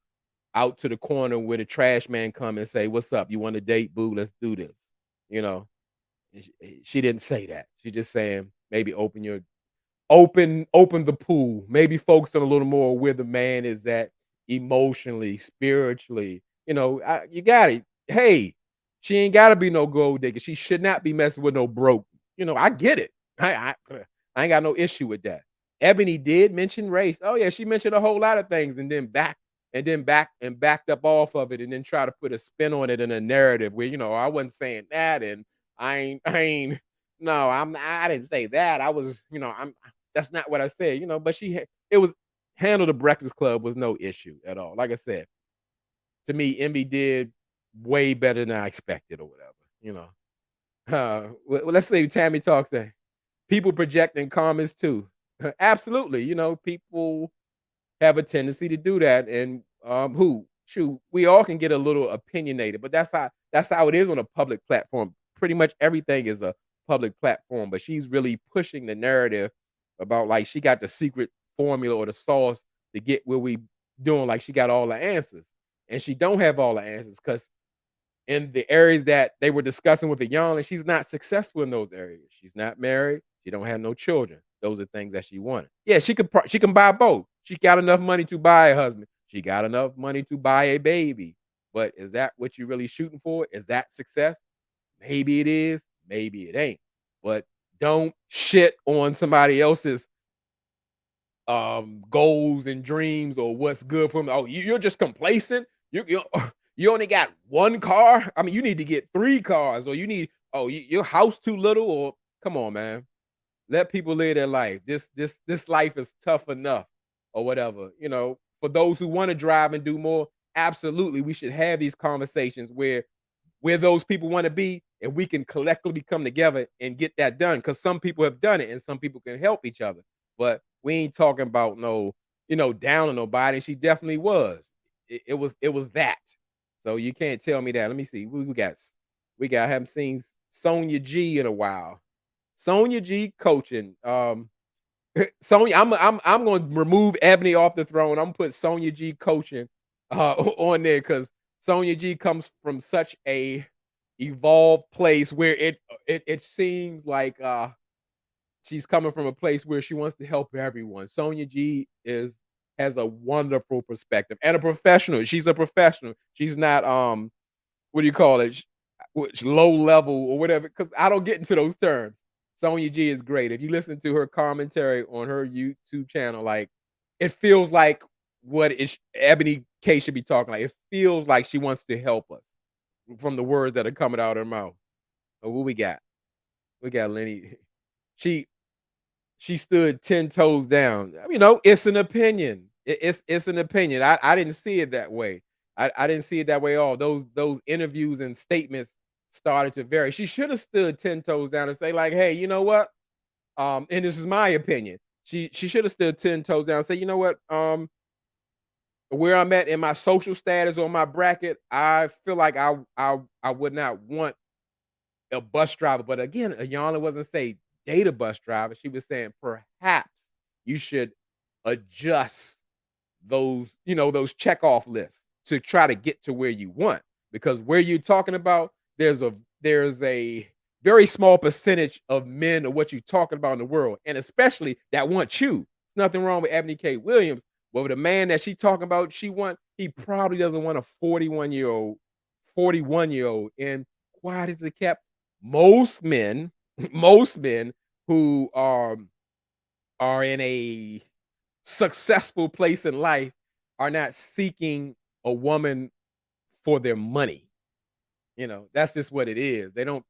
Speaker 1: out to the corner where the trash man come and say, "What's up? You want to date, boo? Let's do this." You know, and she didn't say that. She's just saying maybe open the pool, maybe focus on a little more where the man is at emotionally, spiritually. You got it. Hey, she ain't gotta be no gold digger. She should not be messing with no broke. I get it. I ain't got no issue with that. Ebony did mention race. Oh yeah, she mentioned a whole lot of things and then backed up off of it and then try to put a spin on it in a narrative where I wasn't saying that and I ain't no, I didn't say that. I was, that's not what I said, but it was handle the Breakfast Club was no issue at all. Like I said, to me, Envy did way better than I expected or whatever, you know. Let's say Tammy talks that people project in comments too. Absolutely, people have a tendency to do that, and who shoot, we all can get a little opinionated, but that's how it is on a public platform. Pretty much everything is a public platform, but she's really pushing the narrative about like she got the secret formula or the sauce to get where we doing like she got all the answers, and she don't have all the answers because in the areas that they were discussing with the young, and she's not successful in those areas. She's not married. She don't have no children. Those are things that she wanted. Yeah, she can buy both. She got enough money to buy a husband. She got enough money to buy a baby. But is that what you're really shooting for? Is that success? Maybe it is. Maybe it ain't. But don't shit on somebody else's goals and dreams or what's good for them. Oh, you're just complacent. You only got one car. I mean, you need to get three cars, or you need your house too little. Or come on, man, let people live their life. This life is tough enough, or whatever. For those who want to drive and do more, absolutely, we should have these conversations where those people want to be, and we can collectively come together and get that done. Because some people have done it, and some people can help each other. But we ain't talking about no, down on nobody. She definitely was. It was that. So you can't tell me that. Let me see. We got haven't seen Sonya G in a while. Sonya G coaching. Sonya, I'm going to remove Ebony off the throne. I'm gonna put Sonya G coaching on there because Sonya G comes from such a evolved place where it seems like she's coming from a place where she wants to help everyone. Sonya G has a wonderful perspective and a professional. She's a professional. She's not what do you call it? Low level or whatever. Because I don't get into those terms. Sonya G is great. If you listen to her commentary on her YouTube channel, like it feels like what is Ebony K should be talking like. It feels like she wants to help us from the words that are coming out of her mouth. Oh, what we got? We got Lenny. She she stood 10 toes down. It's an opinion. It's an opinion. I didn't see it that way. I didn't see it that way at all. Those interviews and statements started to vary. She should have stood 10 toes down and say, like, hey, you know what? And this is my opinion. She should have stood 10 toes down and say, you know what? Where I'm at in my social status or my bracket, I feel like I would not want a bus driver. But again, Iyanla wasn't saying date a bus driver. She was saying perhaps you should adjust those check off lists to try to get to where you want. Because where you're talking about, there's a very small percentage of men or what you're talking about in the world, and especially that want you. There's nothing wrong with Ebony K. Williams, but with the man that she talking about, he probably doesn't want a 41-year old. And quiet as it kept, most men, most men who are in a successful place in life are not seeking a woman for their money. That's just what it is. They don't,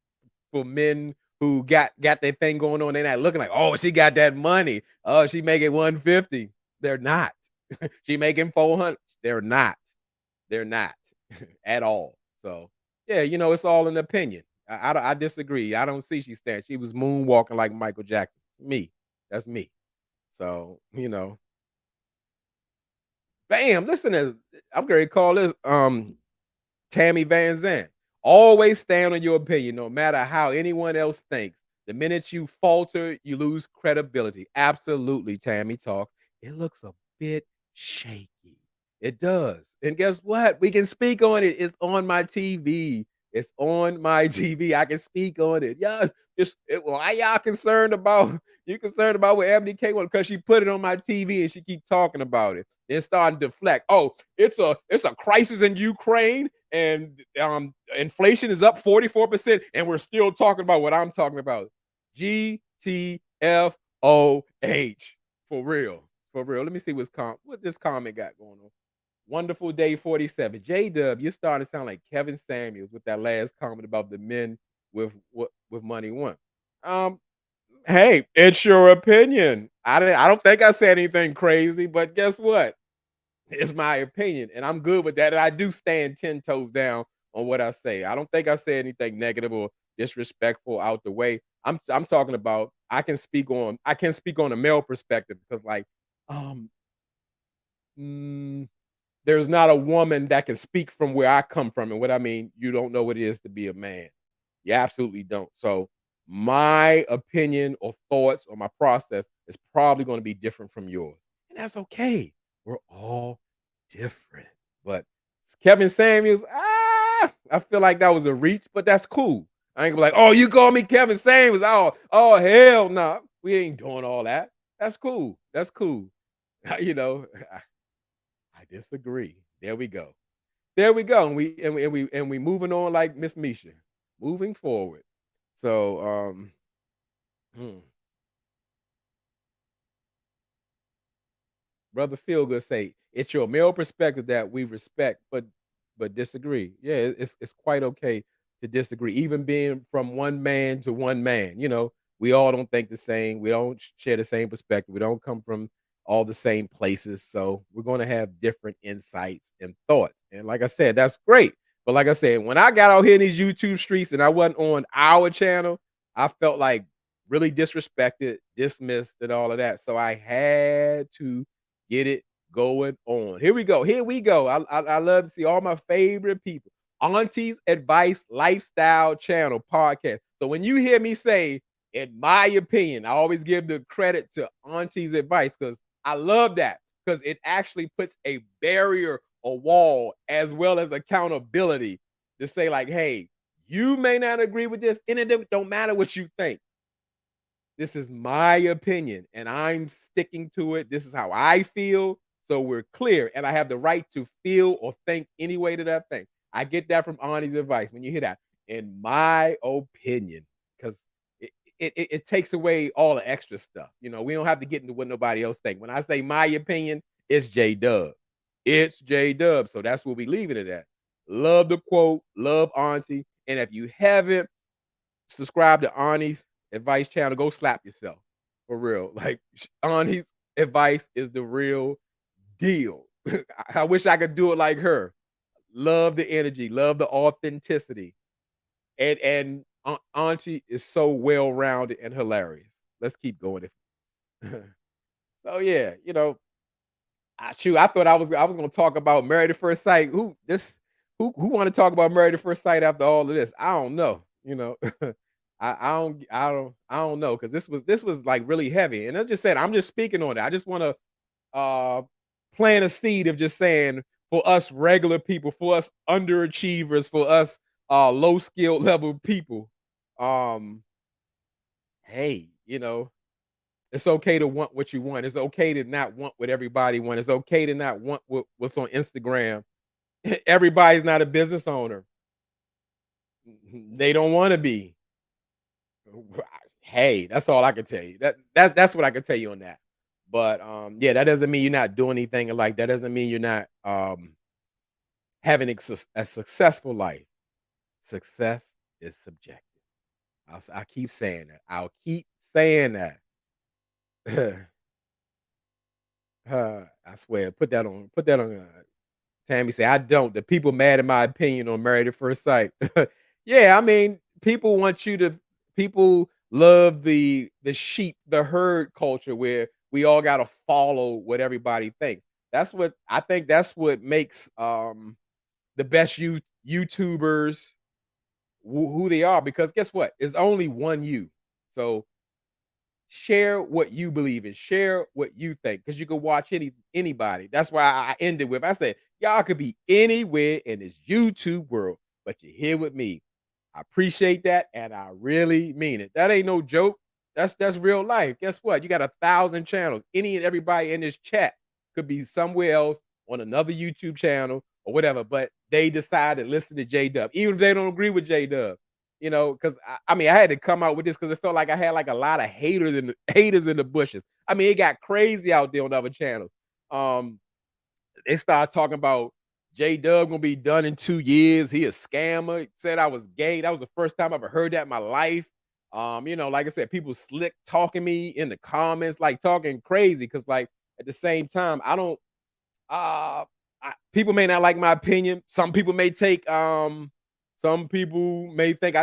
Speaker 1: for men who got that thing going on. They're not looking like, oh, she got that money. Oh, she making 150. They're not. She making 400. They're not. They're not at all. So yeah, it's all an opinion. I disagree. I don't see she stand. She was moonwalking like Michael Jackson. Me. That's me. So, bam. Listen to I'm gonna call this Tammy Van Zandt. Always stand on your opinion, no matter how anyone else thinks. The minute you falter, you lose credibility. Absolutely, Tammy talk. It looks a bit shaky. It does. And guess what? We can speak on it. It's on my TV. It's on my TV. I can speak on it. Yeah. Why y'all concerned about you concerned about what Ebony K want? Because she put it on my TV and she keep talking about it. Then starting to deflect. Oh, it's a crisis in Ukraine and inflation is up 44% and we're still talking about what I'm talking about. GTFOH. For real. For real. Let me see what this comment got going on. Wonderful day 47. J-Dub, you're starting to sound like Kevin Samuels with that last comment about the men with money want. Um, hey, it's your opinion. I don't think I said anything crazy, but guess what? It's my opinion, and I'm good with that. And I do stand 10 toes down on what I say. I don't think I said anything negative or disrespectful out the way. I'm talking about I can speak on a male perspective because um mm, there's not a woman that can speak from where I come from. And what I mean, you don't know what it is to be a man. You absolutely don't. So my opinion or thoughts or my process is probably going to be different from yours. And that's okay. We're all different. But Kevin Samuels, I feel like that was a reach, but that's cool. I ain't gonna be like, oh, you call me Kevin Samuels. Oh, hell no. We ain't doing all that. That's cool. That's cool. you know, I disagree. There we go. There we go. And we moving on like Miss Misha. Moving forward. So hmm, Brother Feelgood say it's your male perspective that we respect, but disagree. Yeah, it's quite okay to disagree, even being from one man to one man. We all don't think the same. We don't share the same perspective. We don't come from all the same places, so we're going to have different insights and thoughts. And like I said, that's great. But like I said, when I got out here in these YouTube streets and I wasn't on our channel, I felt like really disrespected, dismissed, and all of that. So I had to get it going on. Here we go. Here we go. I love to see all my favorite people. Auntie's Advice Lifestyle Channel podcast. So when you hear me say, in my opinion, I always give the credit to Auntie's Advice because I love that because it actually puts a barrier, a wall, as well as accountability to say, like, hey, you may not agree with this, and it don't matter what you think. This is my opinion, and I'm sticking to it. This is how I feel. So we're clear, and I have the right to feel or think any way that I think. I get that from Auntie's advice. When you hear that, in my opinion, because it takes away all the extra stuff. We don't have to get into what nobody else think. When I say my opinion, it's J Dub. It's J Dub. So that's where we leaving it at. Love the quote, love Auntie. And if you haven't, subscribe to Ani's advice channel. Go slap yourself for real. Like Ani's advice is the real deal. I wish I could do it like her. Love the energy, love the authenticity, and Auntie is so well rounded and hilarious. Let's keep going. So yeah, I thought I was gonna talk about Married at First Sight. Who want to talk about Married at First Sight after all of this? I don't know. I don't know because this was like really heavy. And I just said I'm just speaking on it. I just want to plant a seed of just saying for us regular people, for us underachievers, for us low skill level people, um, hey, it's okay to want what you want. It's okay to not want what everybody wants. It's okay to not want what's on Instagram. Everybody's not a business owner. They don't want to be. Hey, that's all I can tell you. That's what I can tell you on that. But yeah, that doesn't mean you're not doing anything like that. Doesn't mean you're not having a successful life. Success is subjective. I keep saying that. I'll keep saying that. I swear, put that on, Tammy say, "I don't. The people mad at my opinion on Married at First Sight." Yeah, I mean, people love the sheep, the herd culture where we all gotta follow what everybody thinks. I think that's what makes, the best YouTubers who they are, because guess what? It's only one you. So share what you believe in, share what you think, because you can watch anybody. That's why I ended with I said, y'all could be anywhere in this YouTube world, but you're here with me. I appreciate that, and I really mean it. That ain't no joke. That's real life. Guess what? You got 1,000 channels. Any and everybody in this chat could be somewhere else on another YouTube channel or whatever, but they decide to listen to J Dub, even if they don't agree with J Dub. Because I mean, I had to come out with this because it felt like I had like a lot of haters in the bushes. I mean, it got crazy out there on other channels. Um, they started talking about J Dub gonna be done in 2 years. He a scammer. Said I was gay. That was the first time I ever heard that in my life. Like I said, people slick talking me in the comments, like talking crazy. Because like at the same time, I don't uh, people may not like my opinion. Some people may think I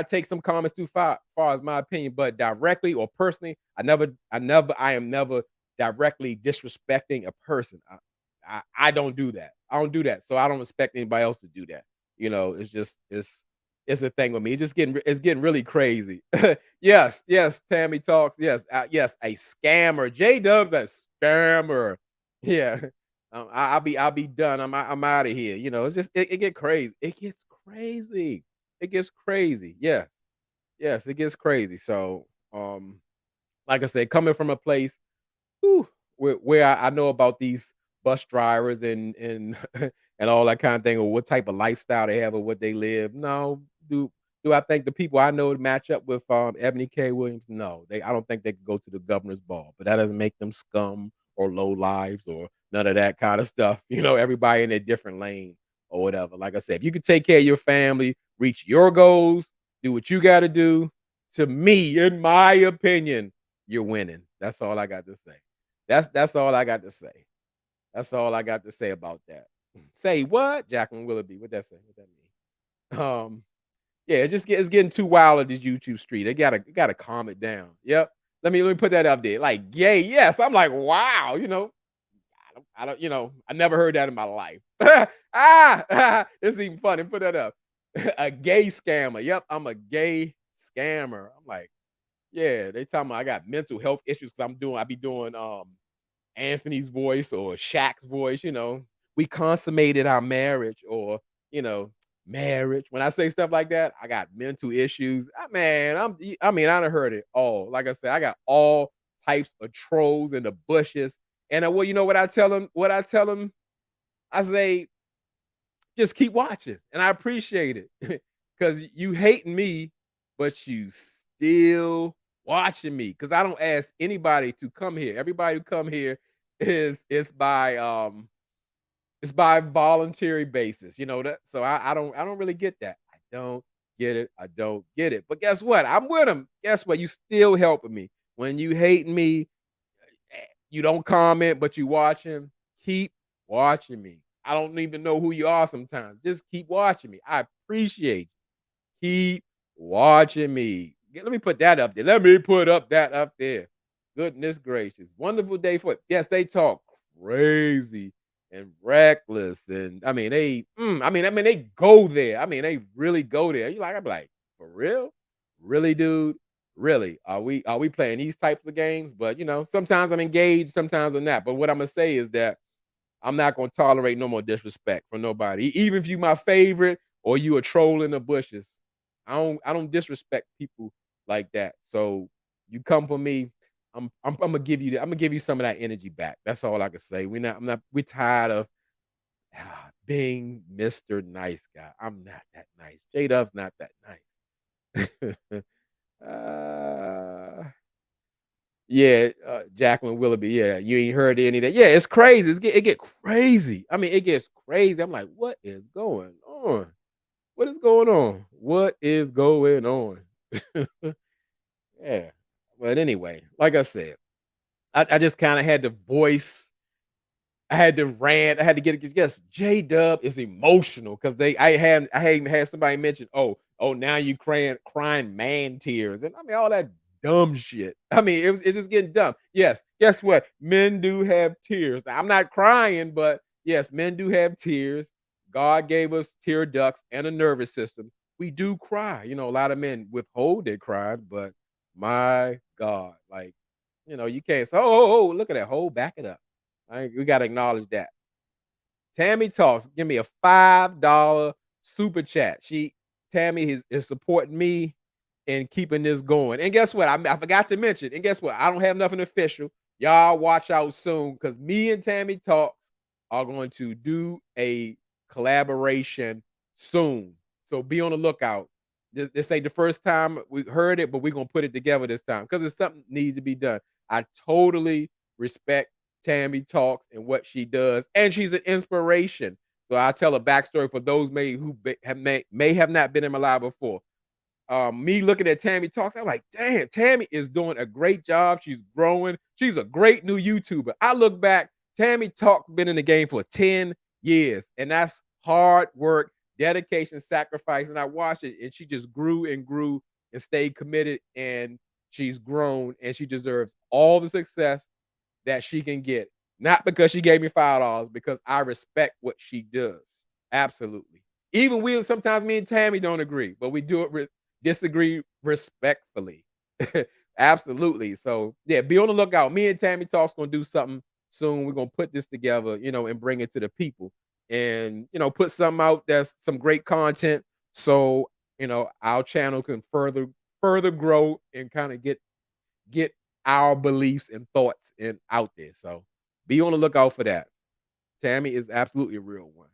Speaker 1: take some comments too far as my opinion, but directly or personally, I am never directly disrespecting a person. I don't do that. I don't do that. So I don't expect anybody else to do that. It's just it's a thing with me. It's getting really crazy. Yes, yes, Tammy talks. Yes, yes, a scammer. J Dub's a scammer. Yeah. I'll be done. I'm out of here. It's just it get crazy. It gets crazy. It gets crazy. Yes. Yes, it gets crazy. So like I said, coming from a place whew, where I know about these bus drivers and and all that kind of thing, or what type of lifestyle they have or what they live. No, do I think the people I know match up with Ebony K. Williams? No, I don't think they could go to the governor's ball, but that doesn't make them scum or low lives or none of that kind of stuff. Everybody in a different lane or whatever. Like I said, if you could take care of your family, reach your goals, do what you got to do. To me, in my opinion, you're winning. That's all I got to say. That's all I got to say. That's all I got to say about that. Say what? Jacqueline Willoughby. What that say? What that mean? Yeah, it's getting too wild on this YouTube street. They gotta calm it down. Yep. Let me put that up there. Like, yay, yes. I'm like, wow, I never heard that in my life. It's even funny. Put that up. A gay scammer. Yep, I'm a gay scammer. I'm like, yeah, they talking about I got mental health issues because I be doing Anthony's voice or Shaq's voice. We consummated our marriage, or you know, marriage. When I say stuff like that, I got mental issues. Man, I done heard it all. Like I said, I got all types of trolls in the bushes. And well, you know what I tell them? What I tell them? I say, just keep watching, and I appreciate it because you hating me, but you still watching me because I don't ask anybody to come here. Everybody who come here is by voluntary basis. You know that, so I don't really get that. I don't get it. I don't get it. But guess what? I'm with them. Guess what? You still helping me when you hating me. You don't comment, but you watching. Keep watching me. I don't even know who you are sometimes. Just keep watching me. I appreciate you. Keep watching me. Let me put that up there. Let me put up that up there. Goodness gracious. Wonderful day for it. Yes, they talk crazy and reckless. And I mean, they go there. I mean, they really go there. I'm like, for real? Really, dude? Really? Are we playing these types of games? But sometimes I'm engaged, sometimes I'm not. But what I'm gonna say is that I'm not gonna tolerate no more disrespect from nobody. Even if you my favorite or you a troll in the bushes. I don't disrespect people like that. So you come for me, I'm gonna give you I'm gonna give you some of that energy back. That's all I can say. We're tired of being Mr. Nice Guy. I'm not that nice. J Dub's not that nice. uh yeah, Jacqueline Willoughby. Yeah, you ain't heard any of that. Yeah, it's crazy. It get crazy. I mean, it gets crazy. I'm like, what is going on? What is going on? What is going on? Yeah. But anyway, like I said, I just kind of had to voice I had to rant. I had to get it. Yes, J Dub is emotional because I had even had somebody mention, oh, now you crying man tears. And I mean all that dumb shit. I mean, it's just getting dumb. Yes, guess what? Men do have tears. Now, I'm not crying, but yes, men do have tears. God gave us tear ducts and a nervous system. We do cry. A lot of men withhold their cry, but my God, like, you can't say, look at that hole, back it up. We gotta acknowledge that. Tammy Talks, give me a $5 super chat. Tammy is supporting me and keeping this going. And guess what? I forgot to mention. And guess what? I don't have nothing official. Y'all watch out soon because me and Tammy Talks are going to do a collaboration soon. So be on the lookout. This ain't the first time we heard it, but we're gonna put it together this time because it's something needs to be done. I totally respect Tammy Talks and what she does, and she's an inspiration. So I'll tell a backstory for those may have not been in my life before. Me looking at Tammy Talks, I'm like, damn, Tammy is doing a great job. She's growing. She's a great new YouTuber. I look back, Tammy Talks been in the game for 10 years, and that's hard work, dedication, sacrifice. And I watched it, and she just grew and grew and stayed committed, and she's grown, and she deserves all the success that she can get. Not because she gave me $5, because I respect what she does. Absolutely. Even sometimes me and Tammy don't agree, but we do it disagree respectfully. Absolutely. So yeah, be on the lookout. Me and Tammy Talks gonna do something soon. We're gonna put this together, and bring it to the people. And put something out that's some great content. So, our channel can further grow and kind of get our beliefs and thoughts out there. So be on the lookout for that. Tammy is absolutely a real one.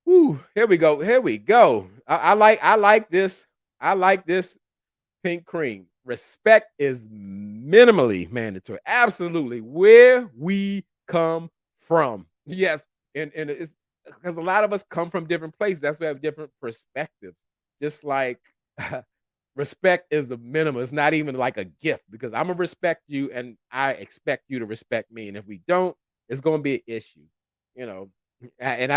Speaker 1: Woo, here we go. Here we go. I like this. I like this pink cream. Respect is minimally mandatory. Absolutely. Where we come from. Yes. And it's because a lot of us come from different places. That's why we have different perspectives. Just like respect is the minimum. It's not even like a gift because I'm gonna respect you and I expect you to respect me. And if we don't, it's gonna be an issue, you know. And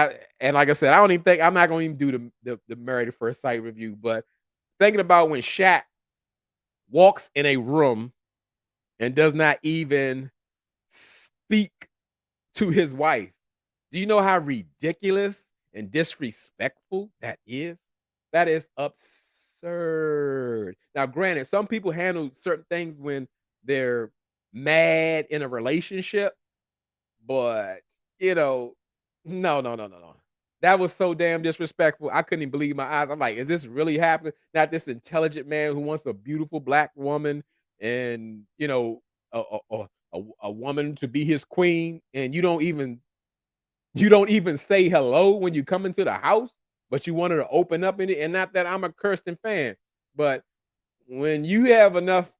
Speaker 1: like I said, I don't even think I'm not gonna even do the Married at First Sight review, but thinking about when Shaq walks in a room and does not even speak to his wife. Do you know how ridiculous and disrespectful that is? That is absurd. Now, granted, some people handle certain things when they're mad in a relationship, but you know, no, no, no, no, no. That was so damn disrespectful. I couldn't even believe my eyes. I'm like, is this really happening? Not this intelligent man who wants a beautiful black woman and a woman to be his queen, and you don't even say hello when you come into the house, but you want her to open up in it. And not that I'm a Kirsten fan, but when you have enough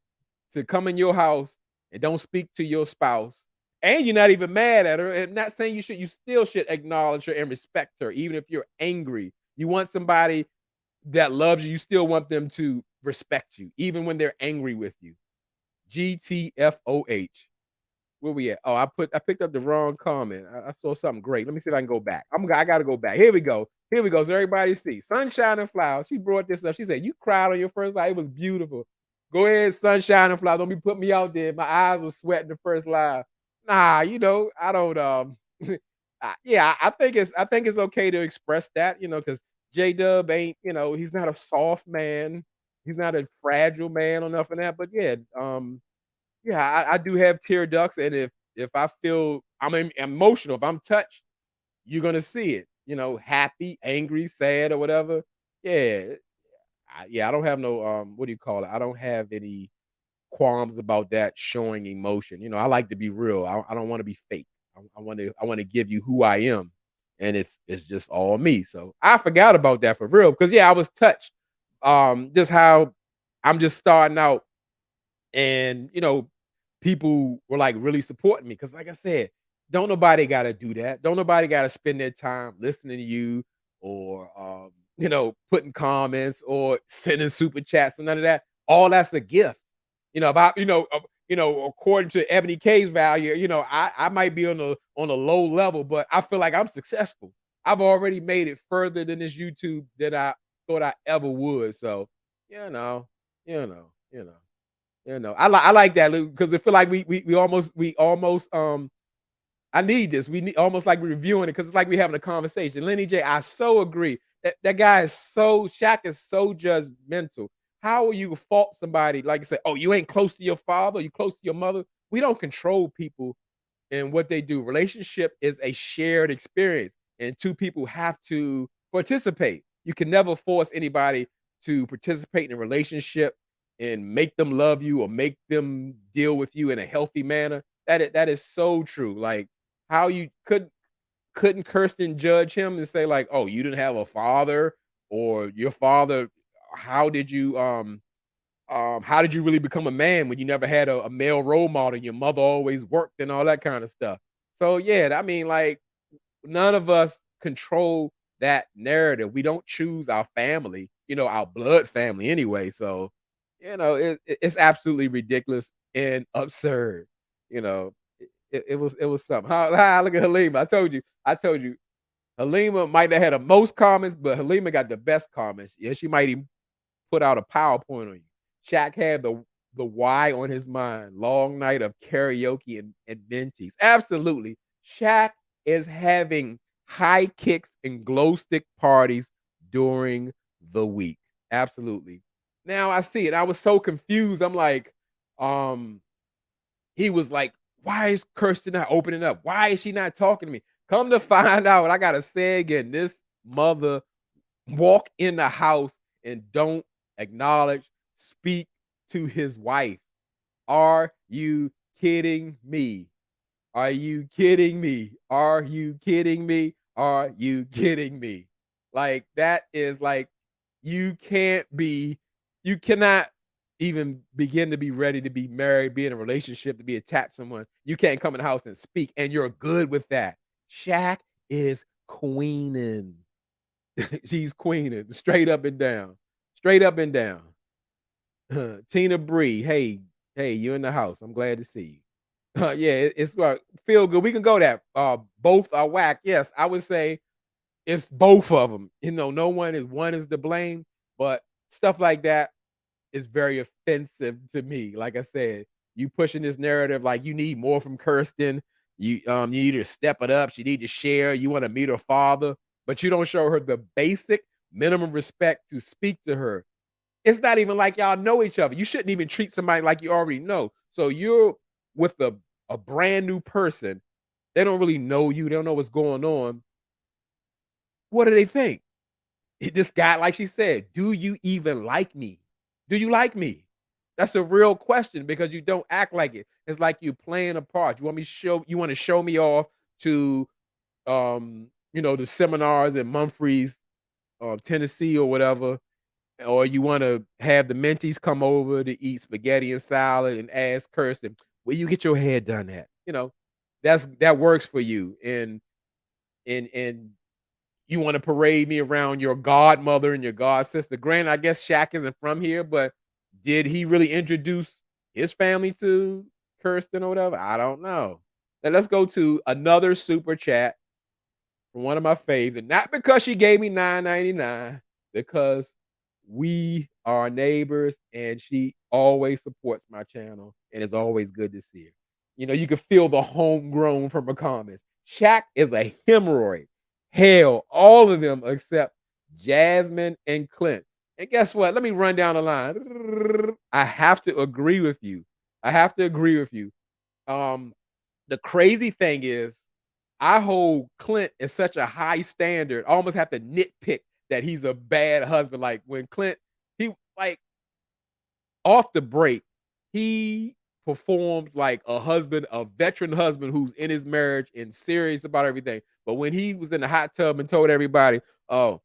Speaker 1: to come in your house and don't speak to your spouse, and you're not even mad at her, and not saying you still should acknowledge her and respect her, even if you're angry. You want somebody that loves you, you still want them to respect you, even when they're angry with you. GTFOH. Where we at? Oh, I picked up the wrong comment. I saw something great. Let me see if I can go back. I gotta go back. Here we go. Here we go. So everybody see. Sunshine and Flower. She brought this up. She said, you cried on your first live. It was beautiful. Go ahead, Sunshine and Flower. Don't be putting me out there. My eyes were sweating the first live. Nah, I don't yeah, I think it's okay to express that, because J Dub ain't, he's not a soft man. He's not a fragile man or nothing that. But yeah, yeah, I do have tear ducts, and if I feel I'm emotional, if I'm touched, you're gonna see it. Happy, angry, sad, or whatever. Yeah, I don't have no what do you call it? I don't have any qualms about that showing emotion. I like to be real. I don't want to be fake. I want to give you who I am, and it's just all me. So I forgot about that for real because yeah, I was touched. Just how I'm just starting out and people were like really supporting me because like I said, don't nobody gotta do that, don't nobody gotta spend their time listening to you or putting comments or sending super chats and none of that. All that's a gift. If I, according to Ebony K's value, I might be on a low level, but I feel like I'm successful. I've already made it further than this YouTube than I thought I ever would. So, you know, you know, you know, I like that because I feel like we almost I need this. We need almost like we're reviewing it because it's like we having a conversation. Lenny J, I so agree. That guy is so Shaq is so judgmental. How will you fault somebody like you say, oh, you ain't close to your father, you close to your mother? We don't control people and what they do. Relationship is a shared experience, and two people have to participate. You can never force anybody to participate in a relationship and make them love you or make them deal with you in a healthy manner. That is so true. Like how you couldn't Kirsten judge him and say like, "Oh, you didn't have a father or your father how did you really become a man when you never had a male role model? Your mother always worked and all that kind of stuff." So yeah, I mean, like none of us control that narrative. We don't choose our family, our blood family anyway. So, it's absolutely ridiculous and absurd. You know, it was something. Look at Halima. I told you. Halima might have had the most comments, but Halima got the best comments. Yeah, she might even put out a PowerPoint on you. Shaq had the why on his mind. Long night of karaoke and mentees. Absolutely. Shaq is having high kicks and glow stick parties during the week. Absolutely. Now I see it. I was so confused. I'm like, um, he was like, why is Kirsten not opening up? Why is she not talking to me? Come to find out, I gotta say again, this mother walk in the house and don't acknowledge, speak to his wife. Are you kidding me? Are you kidding me? Are you kidding me? Are you kidding me? Like that is like you can't be you cannot even begin to be ready to be married, be in a relationship, to be attached to someone. You can't come in the house and speak and you're good with that. Shaq is queening. She's queening straight up and down. Straight up and down. Tina Bree, hey, you in the house. I'm glad to see you. Yeah, it's feel good. We can go that. Both are whack. Yes, I would say it's both of them. No one is to blame, but stuff like that is very offensive to me. Like I said, you pushing this narrative like you need more from Kirsten. You need to step it up. She need to share. You want to meet her father, but you don't show her the basic minimum respect to speak to her. It's not even like y'all know each other. You shouldn't even treat somebody like you already know. So you're with a brand new person. They don't really know you. They don't know what's going on. What do they think? This guy, like she said, do you even like me? Do you like me? That's a real question because you don't act like it. It's like you playing a part. You want to show me off to the seminars in Mumfrees, Tennessee or whatever, or you want to have the mentees come over to eat spaghetti and salad and ask Kirsten, where you get your hair done at? That works for you. And you want to parade me around your godmother and your god sister. Granted, I guess Shaq isn't from here, but did he really introduce his family to Kirsten or whatever? I don't know. Now let's go to another super chat from one of my faves, and not because she gave me 9.99, because we are neighbors and she always supports my channel, and it's always good to see her. You can feel the homegrown from her comments. Shaq is a hemorrhoid. Hell, all of them except Jasmine and Clint. And guess what? Let me run down the line. I have to agree with you. I have to agree with you. Um, the crazy thing is I hold Clint in such a high standard. I almost have to nitpick that he's a bad husband. Like when Clint, he like off the break, he performed like a husband, a veteran husband who's in his marriage and serious about everything. But when he was in the hot tub and told everybody, "Oh,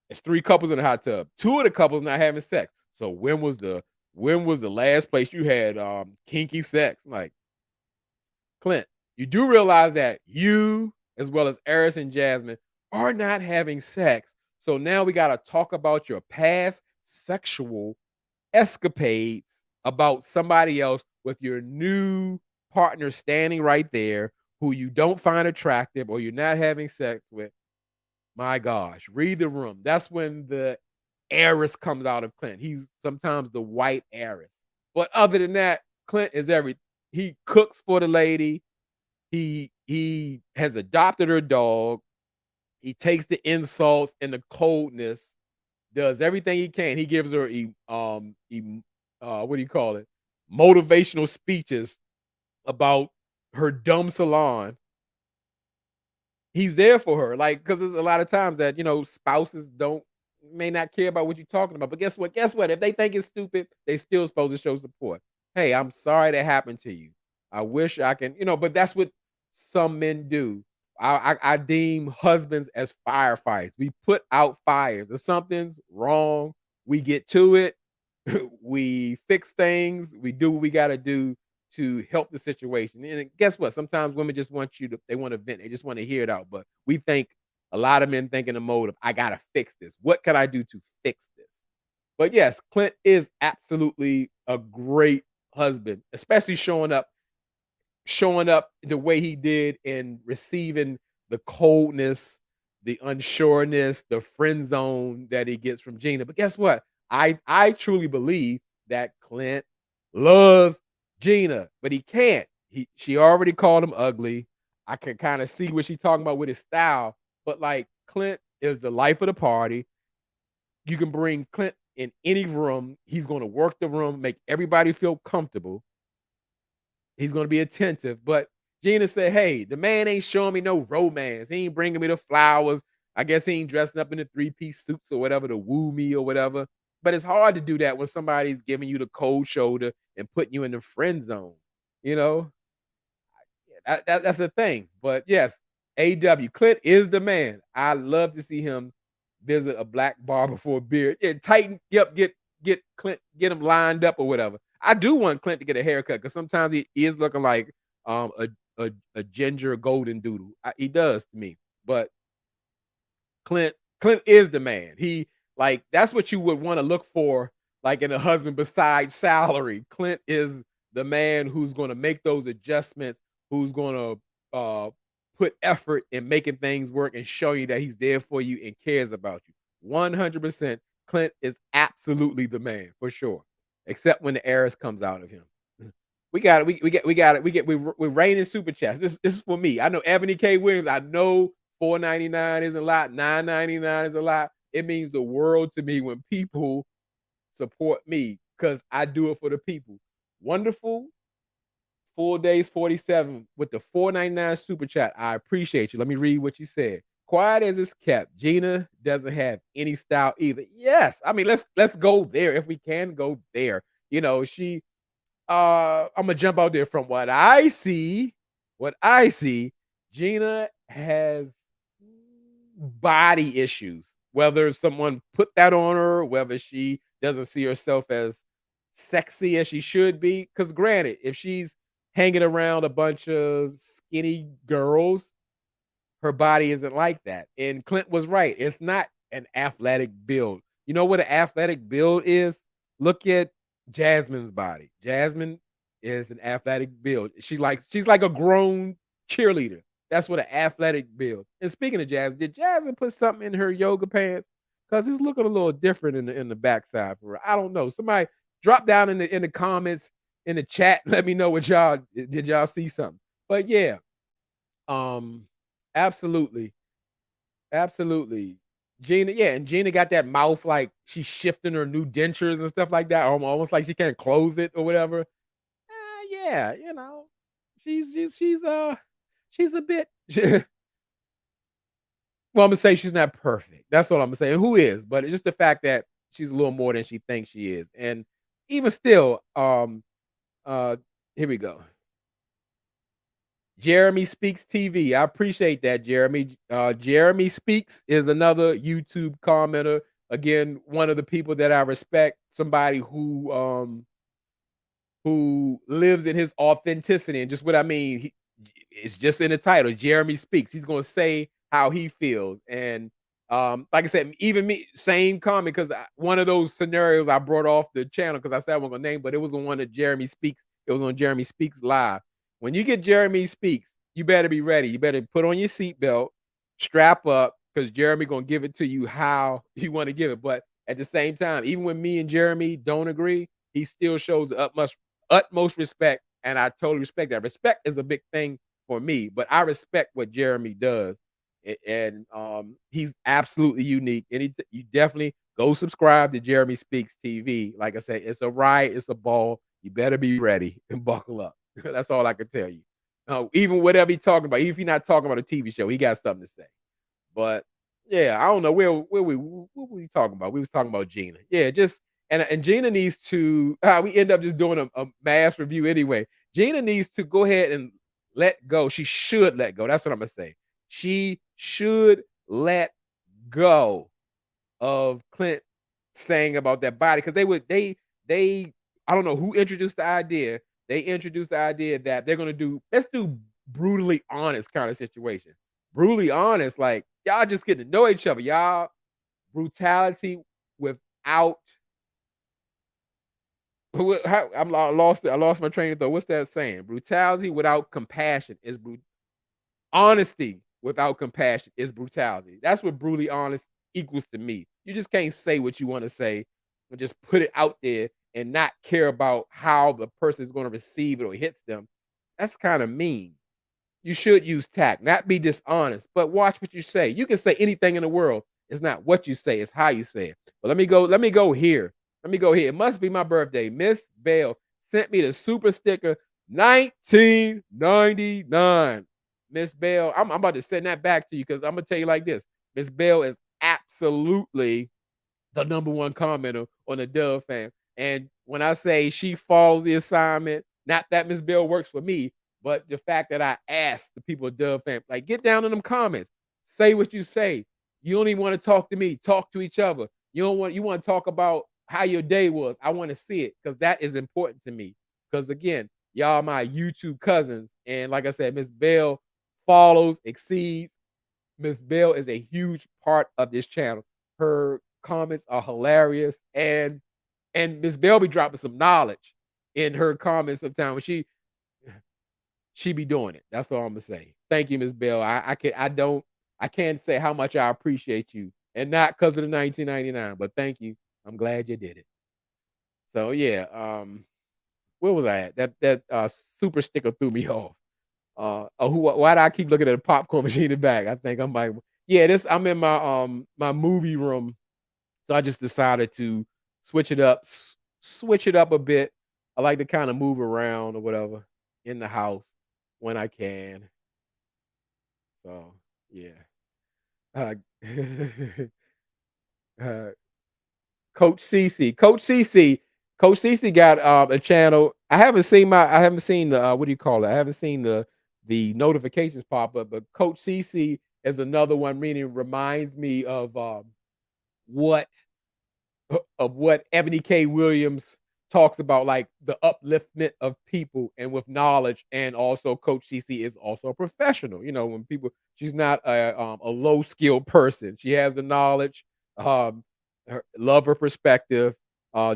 Speaker 1: it's three couples in the hot tub. Two of the couples not having sex. So when was the last place you had kinky sex?" I'm like, Clint, you do realize that you, as well as Eris and Jasmine, are not having sex. So now we got to talk about your past sexual escapades about somebody else with your new partner standing right there who you don't find attractive or you're not having sex with, my gosh, read the room. That's when the heiress comes out of Clint. He's sometimes the white heiress. But other than that, Clint is he cooks for the lady. He has adopted her dog. He takes the insults and the coldness, does everything he can. He gives her what do you call it? Motivational speeches about her dumb salon. He's there for her, like, because there's a lot of times that, spouses don't may not care about what you're talking about, but guess what? Guess what? If they think it's stupid, they still supposed to show support. "Hey, I'm sorry that happened to you. I wish I can," but that's what some men do. I deem husbands as firefighters. We put out fires. If something's wrong, we get to it, we fix things, we do what we gotta do to help the situation. And guess what? Sometimes women just want they want to vent. They just want to hear it out. But we think a lot of men think in the mode of, I gotta fix this. What can I do to fix this? But yes, Clint is absolutely a great husband, especially showing up the way he did in receiving the coldness, the unsureness, the friend zone that he gets from Gina. But guess what? I truly believe that Clint loves Gina, but he can't. She already called him ugly. I can kind of see what she's talking about with his style, but like Clint is the life of the party. You can bring Clint in any room. He's going to work the room, make everybody feel comfortable. He's gonna be attentive. But Gina said, "Hey, the man ain't showing me no romance. He ain't bringing me the flowers. I guess he ain't dressing up in the three-piece suits or whatever to woo me or whatever." But it's hard to do that when somebody's giving you the cold shoulder and putting you in the friend zone. You know, that's the thing. But yes, AW Clint is the man. I love to see him visit a black barber for a beard. Yeah, tighten, yep, get Clint, get him lined up or whatever. I do want Clint to get a haircut because sometimes he is looking like um a a ginger golden doodle. He does to me. But Clint Clint is the man. He like that's what you would want to look for like in a husband besides salary. Clint is the man who's going to make those adjustments, who's going to put effort in making things work and show you that he's there for you and cares about you. 100% Clint is absolutely the man for sure. Except when the heiress comes out of him. We got it. We got it. We're raining super chats. This is for me. I know Ebony K. Williams. I know 4.99 is a lot. 9.99 is a lot. It means the world to me when people support me because I do it for the people. Wonderful. Full days 47 with the 4.99 super chat. I appreciate you. Let me read what you said. Quiet as it's kept. Gina doesn't have any style either. Yes. I mean, let's go there if we can go there. She I'm gonna jump out there from what I see, Gina has body issues. Whether someone put that on her, whether she doesn't see herself as sexy as she should be. Because granted, if she's hanging around a bunch of skinny girls, her body isn't like that. And Clint was right. It's not an athletic build. You know what an athletic build is? Look at Jasmine's body. Jasmine is an athletic build. She's like a grown cheerleader. That's what an athletic build. And speaking of Jasmine, did Jasmine put something in her yoga pants? Because it's looking a little different in the backside for her. I don't know. Somebody drop down in the comments in the chat. Let me know what y'all did. Y'all see something? But yeah, um, absolutely, absolutely. Gina, yeah, and Gina got that mouth like she's shifting her new dentures and stuff like that, almost like she can't close it or whatever. Yeah, she's a bit. Well, I'm gonna say she's not perfect. That's what I'm gonna say. And who is? But it's just the fact that she's a little more than she thinks she is. And even still, uh, here we go. Jeremy Speaks TV. I appreciate that, Jeremy. Jeremy Speaks is another YouTube commenter. Again, one of the people that I respect, somebody who lives in his authenticity. And just what I mean, it's just in the title. Jeremy Speaks. He's gonna say how he feels. And Like I said, even me, same comment because one of those scenarios I brought off the channel because I said I wasn't gonna name, but it was on one of Jeremy Speaks. It was on Jeremy Speaks Live. When you get Jeremy Speaks, you better be ready. You better put on your seatbelt, strap up, because Jeremy gonna give it to you how you want to give it. But at the same time, even when me and Jeremy don't agree, he still shows the utmost respect, and I totally respect that. Respect is a big thing for me, but I respect what Jeremy does and he's absolutely unique. And you definitely go subscribe to Jeremy Speaks TV. Like I said, it's a ride, it's a ball. You better be ready and buckle up. That's all I can tell you. Even whatever he's talking about, even if he's not talking about a TV show, he got something to say. But yeah, I don't know where we what were we talking about? We was talking about Gina. Yeah, just and Gina needs to. We end up just doing a mass review anyway. Gina needs to go ahead and let go. She should let go. That's what I'm gonna say. She should let go of Clint saying about that body because they I don't know who introduced the idea. They introduced the idea that they're gonna do let's do brutally honest kind of situation. Brutally honest, like y'all just getting to know each other. Y'all brutality without I lost my train of thought. What's that saying? Brutality without compassion is honesty without compassion is brutality. That's what brutally honest equals to me. You just can't say what you want to say and just put it out there and not care about how the person is going to receive it or hits them. That's kind of mean. You should use tact, not be dishonest, but watch what you say. You can say anything in the world. It's not what you say, it's how you say it. But let me go here. Let me go here. It must be my birthday. Miss Bell sent me the super sticker 1999. Miss Bell, I'm about to send that back to you because I'm gonna tell you like this. Miss Bell is absolutely the number one commenter on the Dove fan. And when I say she follows the assignment, not that Miss Bell works for me, but the fact that I asked the people at Dove fan, like, get down in them comments, say what you say. You don't even want to talk to me, talk to each other. You want to talk about how your day was. I want to see it because that is important to me. Because again, y'all my YouTube cousins. And like I said, Miss Bell follows, exceeds. Miss Bell is a huge part of this channel. Her comments are hilarious, and Miss Bell be dropping some knowledge in her comments sometimes. When she be doing it. That's all I'm gonna say. Thank you, Miss Bell. I can't say how much I appreciate you, and not because of the 1999, but thank you. I'm glad you did it. So yeah, where was I at? That super sticker threw me off. Why do I keep looking at the popcorn machine in the back? I think I'm like, yeah, this I'm in my movie room, so I just decided to switch it up, switch it up a bit. I like to kind of move around or whatever in the house when I can. So yeah. Uh, uh, Coach Cece. Coach Cece got a channel. I haven't seen the what do you call it? I haven't seen the notifications pop up, but Coach Cece is another one, meaning reminds me what of what Ebony K. Williams talks about, like the upliftment of people and with knowledge. And also, Coach CC is also a professional. You know, when people, she's not a low skilled person. She has the knowledge, love her perspective.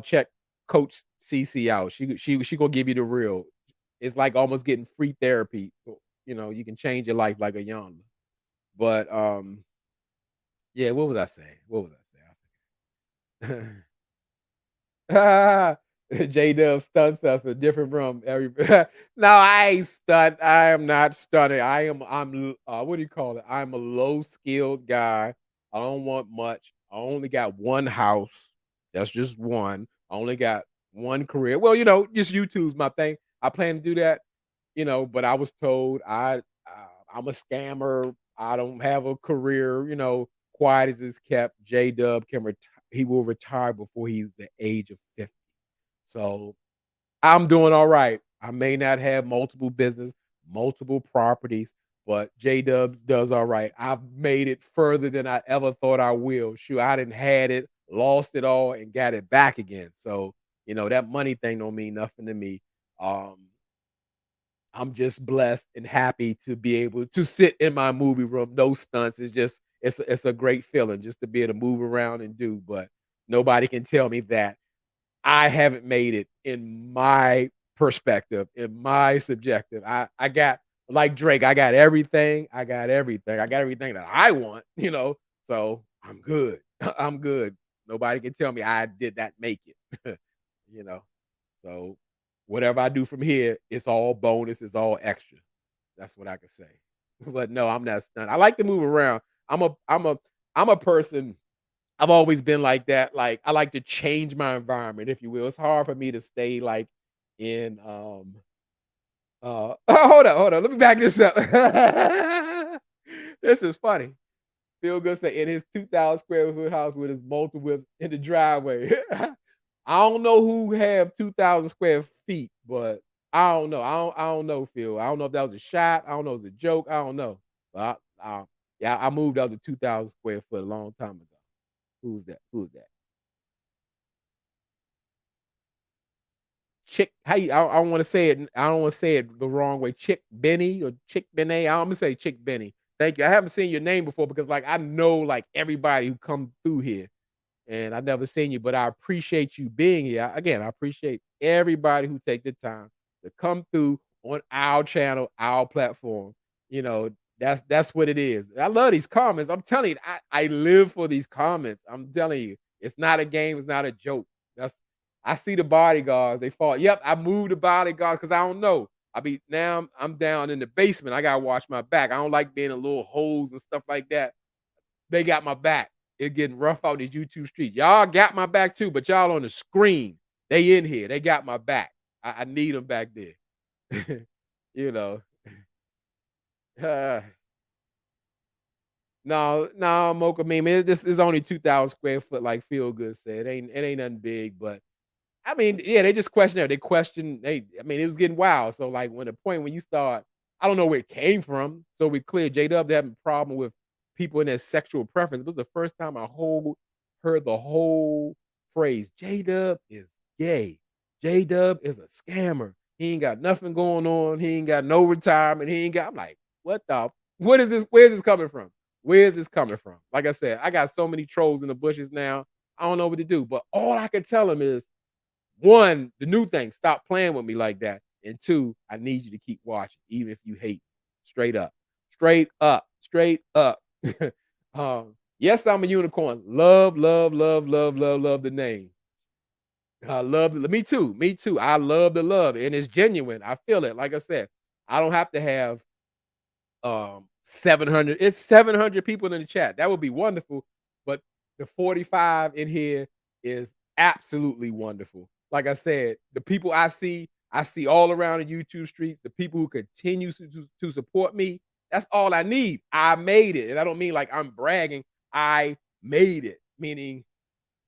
Speaker 1: Check Coach CC out. She gonna give you the real. It's like almost getting free therapy. You know, you can change your life like a Iyanla. But yeah, what was I saying? What was I saying? J Dub stunts us in a different room. No, I ain't stunt. I am not stunning. What do you call it? I'm a low skilled guy. I don't want much. I only got one house. That's just one. I only got one career. Well, you know, just YouTube's my thing. I plan to do that, you know, but I was told I'm a scammer. I don't have a career, you know, quiet as it's kept. J Dub can retire. He will retire before he's the age of 50. So I'm doing all right. I may not have multiple business, multiple properties, but J Dub does all right. I've made it further than I ever thought I will. Shoot, I didn't had it, lost it all, and got it back again. So, you know, that money thing don't mean nothing to me. Um, I'm just blessed and happy to be able to sit in my movie room, no stunts. It's a great feeling just to be able to move around and do, but nobody can tell me that I haven't made it in my perspective, in my subjective. I got like Drake, I got everything. I got everything. I got everything that I want, so I'm good. I'm good. Nobody can tell me I did not make it, you know. So whatever I do from here, it's all bonus, it's all extra. That's what I can say. But no, I'm not stunned. I like to move around. I'm a person. I've always been like that. Like I like to change my environment, if you will. It's hard for me to stay like in hold on. Let me back this up. This is funny. Feel good say in his 2,000 square foot house with his multi whips in the driveway. I don't know who have 2,000 square feet, but I don't know. I don't know, Phil. I don't know if that was a shot. I don't know if it was a joke. I don't know. But yeah, I moved out to 2,000 square foot a long time ago. Who's that? Who's that? Chick, how you? I don't want to say it. I don't want to say it the wrong way. Chick Benny or Chick Benny. I'm gonna say Chick Benny. Thank you. I haven't seen your name before because like I know like everybody who come through here. And I've never seen you, but I appreciate you being here. Again, I appreciate everybody who take the time to come through on our channel, our platform. You know, that's what it is. I love these comments. I'm telling you, I live for these comments. I'm telling you, it's not a game, it's not a joke. That's I see the bodyguards, they fall. Yep, I moved the bodyguards because I don't know. Now I'm down in the basement. I gotta watch my back. I don't like being in little holes and stuff like that. They got my back. It getting rough out these YouTube streets. Y'all got my back too, but y'all on the screen. They in here. They got my back. I need them back there. you know. Uh, no, Mocha meme. This is only 2,000 square foot, like Feel Good said. It ain't nothing big, but I mean, yeah, they just question it. They question. I mean, it was getting wild. So, like, when the point when you start, I don't know where it came from. So we clear J Dub having a problem with people in their sexual preference. It was the first time heard the whole phrase. J Dub is gay. J Dub is a scammer. He ain't got nothing going on. He ain't got no retirement. He ain't got. I'm like, what the? What is this? Where's this coming from? Where's this coming from? Like I said, I got so many trolls in the bushes now. I don't know what to do. But all I can tell him is one, the new thing, stop playing with me like that. And two, I need you to keep watching, even if you hate me. Straight up. Straight up. Straight up. Yes, I'm a unicorn. Love, love, love, love, love, love the name. I love me too. Me too. I love the love. And it's genuine. I feel it. Like I said, I don't have to have 700. It's 700 people in the chat. That would be wonderful. But the 45 in here is absolutely wonderful. Like I said, the people I see all around the YouTube streets, the people who continue to support me. That's all I need. I made it. And I don't mean like I'm bragging. I made it. Meaning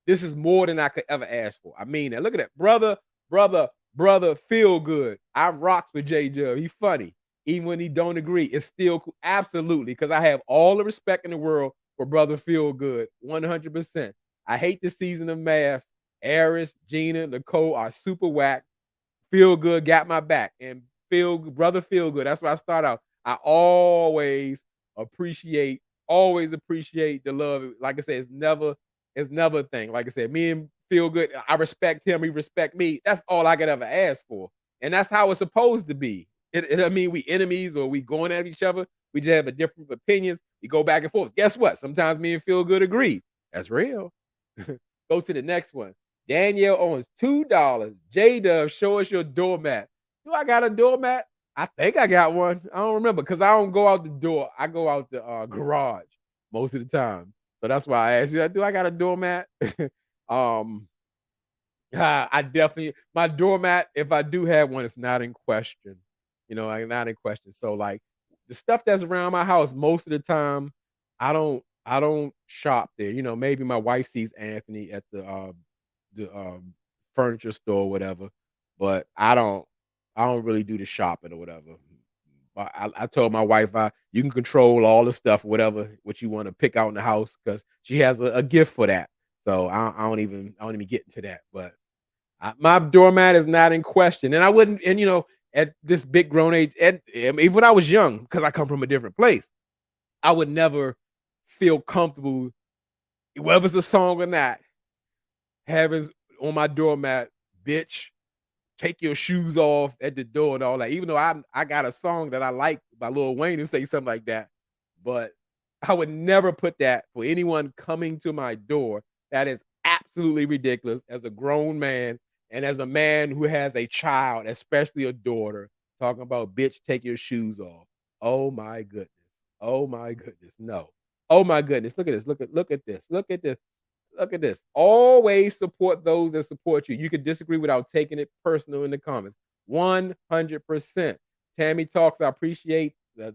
Speaker 1: this is more than I could ever ask for. I mean that. Look at that. Brother, feel good. I rocks with J Dub. He's funny. Even when he don't agree, it's still cool. Absolutely. Because I have all the respect in the world for brother feel good. 100%. I hate the season of Mavs. Eris, Gina, Nicole are super whack. Feel good, got my back. And brother feel good. That's why I start out. I appreciate, always appreciate the love. Like I said, it's never a thing. Like I said, me and feel good. I respect him, he respect me. That's all I could ever ask for. And that's how it's supposed to be. I mean, we enemies or we going at each other. We just have a different opinions. We go back and forth. Guess what? Sometimes me and feel good agree. That's real. Go to the next one. Danielle owns $2. J Dub, show us your doormat. Do I got a doormat? I think I got one. I don't remember because I don't go out the door. I go out the garage most of the time. So that's why I asked you, do I got a doormat? um, I definitely my doormat, if I do have one, it's not in question. I'm not in question. So like the stuff that's around my house, most of the time, I don't shop there. Maybe my wife sees Anthony at the furniture store or whatever, but I don't really do the shopping or whatever. But I told my wife you can control all the stuff, whatever what you want to pick out in the house, because she has a gift for that. So I don't even get into that. But my doormat is not in question, and I wouldn't. And at this big grown age, and even when I was young, because I come from a different place, I would never feel comfortable, whether it's a song or not, having on my doormat, bitch, take your shoes off at the door and all that. Even though I got a song that I like by Lil Wayne to say something like that, but I would never put that for anyone coming to my door. That is absolutely ridiculous as a grown man and as a man who has a child, especially a daughter, talking about bitch, take your shoes off. Oh my goodness. Oh my goodness. No. Oh my goodness. Look at this. Look at this. Look at this. Look at this. Always support those that support you. You can disagree without taking it personal in the comments. 100%. Tammy Talks, I appreciate the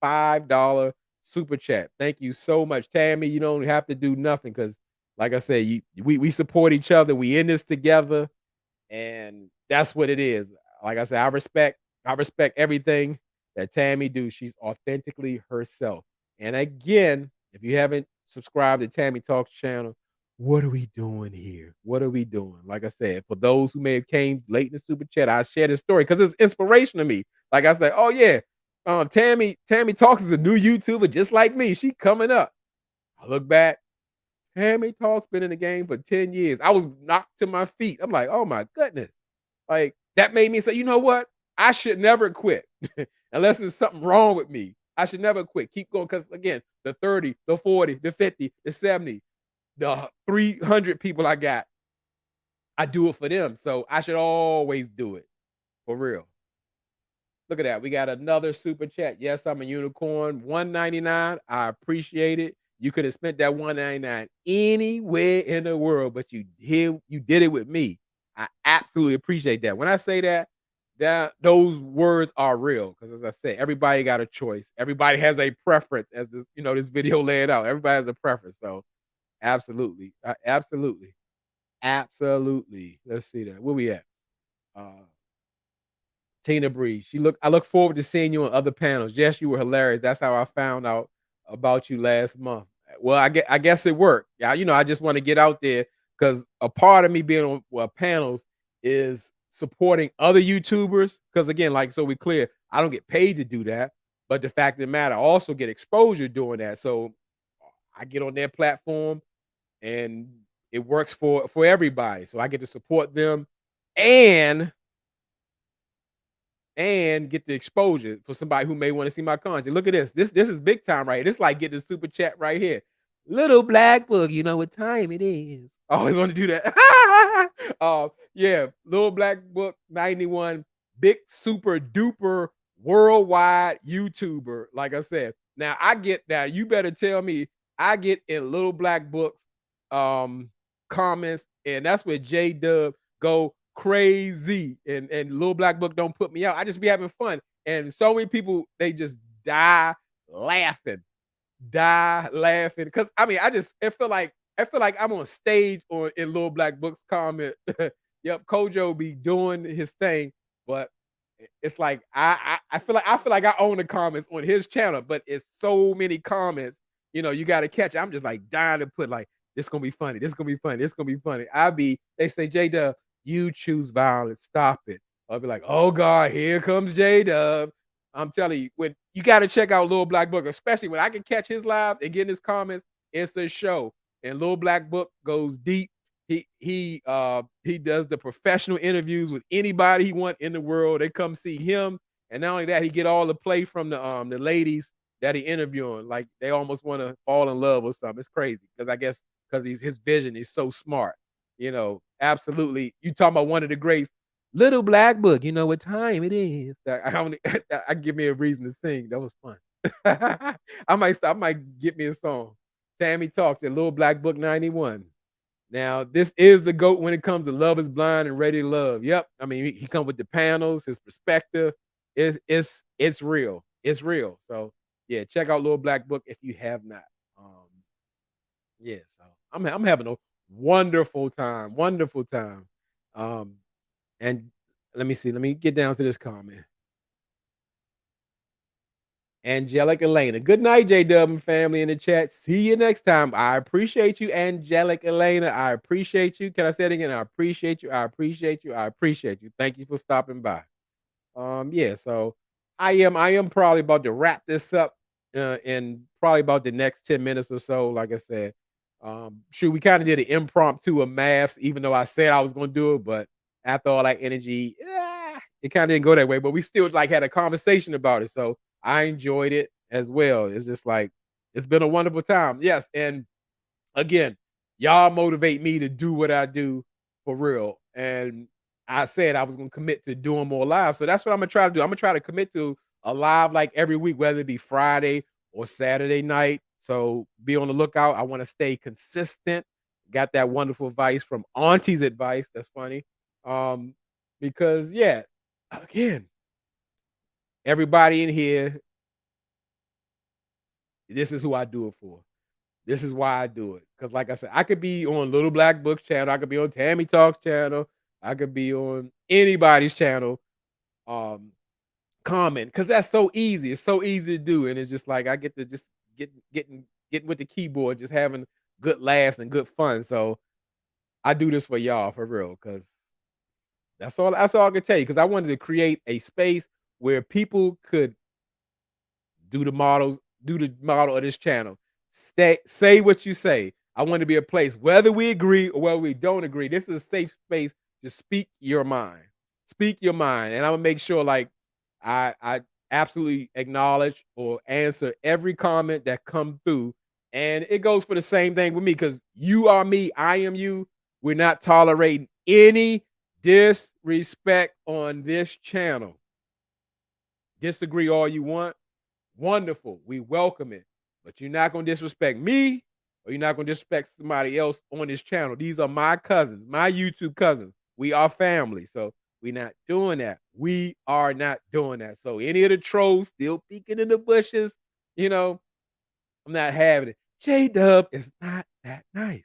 Speaker 1: $5 super chat. Thank you so much, Tammy. You don't have to do nothing because, like I said, we support each other. We in this together, and that's what it is. Like I said, I respect everything that Tammy do. She's authentically herself. And again, if you haven't subscribed to Tammy Talks channel, what are we doing here? What are we doing? Like I said, for those who may have came late in the super chat, I share this story because it's inspiration to me. Like I said, oh yeah, Tammy Talks is a new YouTuber just like me. She coming up. I look back, Tammy Talks been in the game for 10 years. I was knocked to my feet. I'm like, oh my goodness. Like that made me say, you know what? I should never quit unless there's something wrong with me. I should never quit. Keep going because again, the 30, the 40, the 50, the 70, the 300 people I got, I do it for them. So I should always do it for real. Look at that. We got another super chat. Yes, I'm a unicorn. 199. I appreciate it. You could have spent that 199 anywhere in the world, but you did it with me. I absolutely appreciate that. When I say that, those words are real. Because as I said, everybody got a choice. Everybody has a preference, as this video laid out. Everybody has a preference. So absolutely. Absolutely. Absolutely. Let's see that. Where we at? Uh Tina Bree. I look forward to seeing you on other panels. Yes, you were hilarious. That's how I found out about you last month. Well, I guess it worked. Yeah, I just want to get out there because a part of me being on panels is supporting other YouTubers. Because again, like so we clear, I don't get paid to do that. But the fact of the matter, I also get exposure doing that. So I get on their platform and it works for everybody. So I get to support them and get the exposure for somebody who may want to see my content. Look at this. This is big time right here. This like get the super chat right here. Little black book, you know what time it is. I always want to do that. Yeah, little black book 91, big super duper worldwide YouTuber. Like I said, now I get that. You better tell me I get in little black books comments, and that's where J Dub go crazy. And Little Black Book don't put me out. I just be having fun. And so many people they just laughing, die laughing. Cause I mean, I feel like I'm on stage or in Little Black Book's comment. Yep, Kojo be doing his thing, but it's like I feel like I own the comments on his channel, but it's so many comments. You got to catch it. I'm just like dying to put like this gonna be funny. This gonna be funny. This gonna be funny. They say J Dub, you choose violence. Stop it. I'll be like, oh God, here comes J Dub. I'm telling you, when you got to check out Little Black Book, especially when I can catch his lives and get in his comments, it's a show. And Little Black Book goes deep. He does the professional interviews with anybody he want in the world. They come see him, and not only that, he get all the play from the ladies that he interviewing. Like they almost want to fall in love or something. It's crazy because I guess because his vision is so smart. Absolutely. You talking about one of the greats, Little Black Book. You know what time it is. I give me a reason to sing. That was fun. I might stop. I might get me a song. Tammy Talks at Little Black Book 91. Now, this is the GOAT when it comes to Love is Blind and Ready to Love. Yep. I mean, he come with the panels, his perspective. It's real. It's real. So yeah, check out Little Black Book if you have not. Um, yeah, so I'm having a wonderful time. Wonderful time. Um, and let me see. Let me get down to this comment. Angelic Elena. Good night, JW and family in the chat. See you next time. I appreciate you, Angelic Elena. I appreciate you. Can I say it again? I appreciate you. I appreciate you. I appreciate you. Thank you for stopping by. Yeah, so I am probably about to wrap this up in probably about the next 10 minutes or so. Like I said, shoot, we kind of did an impromptu of maths, even though I said I was gonna do it, but after all that energy, it kind of didn't go that way. But we still like had a conversation about it. So I enjoyed it as well. It's just like it's been a wonderful time. Yes, and again, y'all motivate me to do what I do for real. And I said I was gonna commit to doing more live. So that's what I'm gonna try to do. I'm gonna try to commit to a live like every week, whether it be Friday or Saturday night. So be on the lookout. I want to stay consistent. Got that wonderful advice from Auntie's advice. That's funny. Um, because yeah, again, everybody in here, this is who I do it for. This is why I do it. Cause like I said, I could be on Little Black Book's channel, I could be on Tammy Talks channel, I could be on anybody's channel, um, comment, cause that's so easy. It's so easy to do, and it's just like I get to just getting with the keyboard, just having good laughs and good fun. So I do this for y'all for real, cause that's all I can tell you. Cause I wanted to create a space where people could do the model of this channel. Say what you say. I want to be a place, whether we agree or whether we don't agree. This is a safe space to speak your mind. Speak your mind. And I'm gonna make sure like I absolutely acknowledge or answer every comment that come through. And it goes for the same thing with me because you are me, I am you. We're not tolerating any disrespect on this channel. Disagree all you want. Wonderful. We welcome it. But you're not going to disrespect me or you're not going to disrespect somebody else on this channel. These are my cousins, my YouTube cousins. We are family. So we're not doing that. We are not doing that. So any of the trolls still peeking in the bushes, you know, I'm not having it. J Dub is not that nice.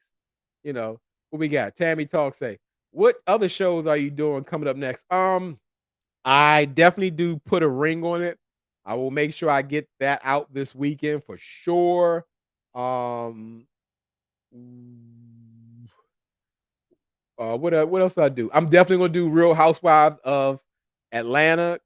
Speaker 1: You know, what we got? Tammy Talk say, what other shows are you doing coming up next? I definitely do put a ring on it. I will make sure I get that out this weekend for sure. Um, what else do I do? I'm definitely gonna do Real Housewives of Atlanta,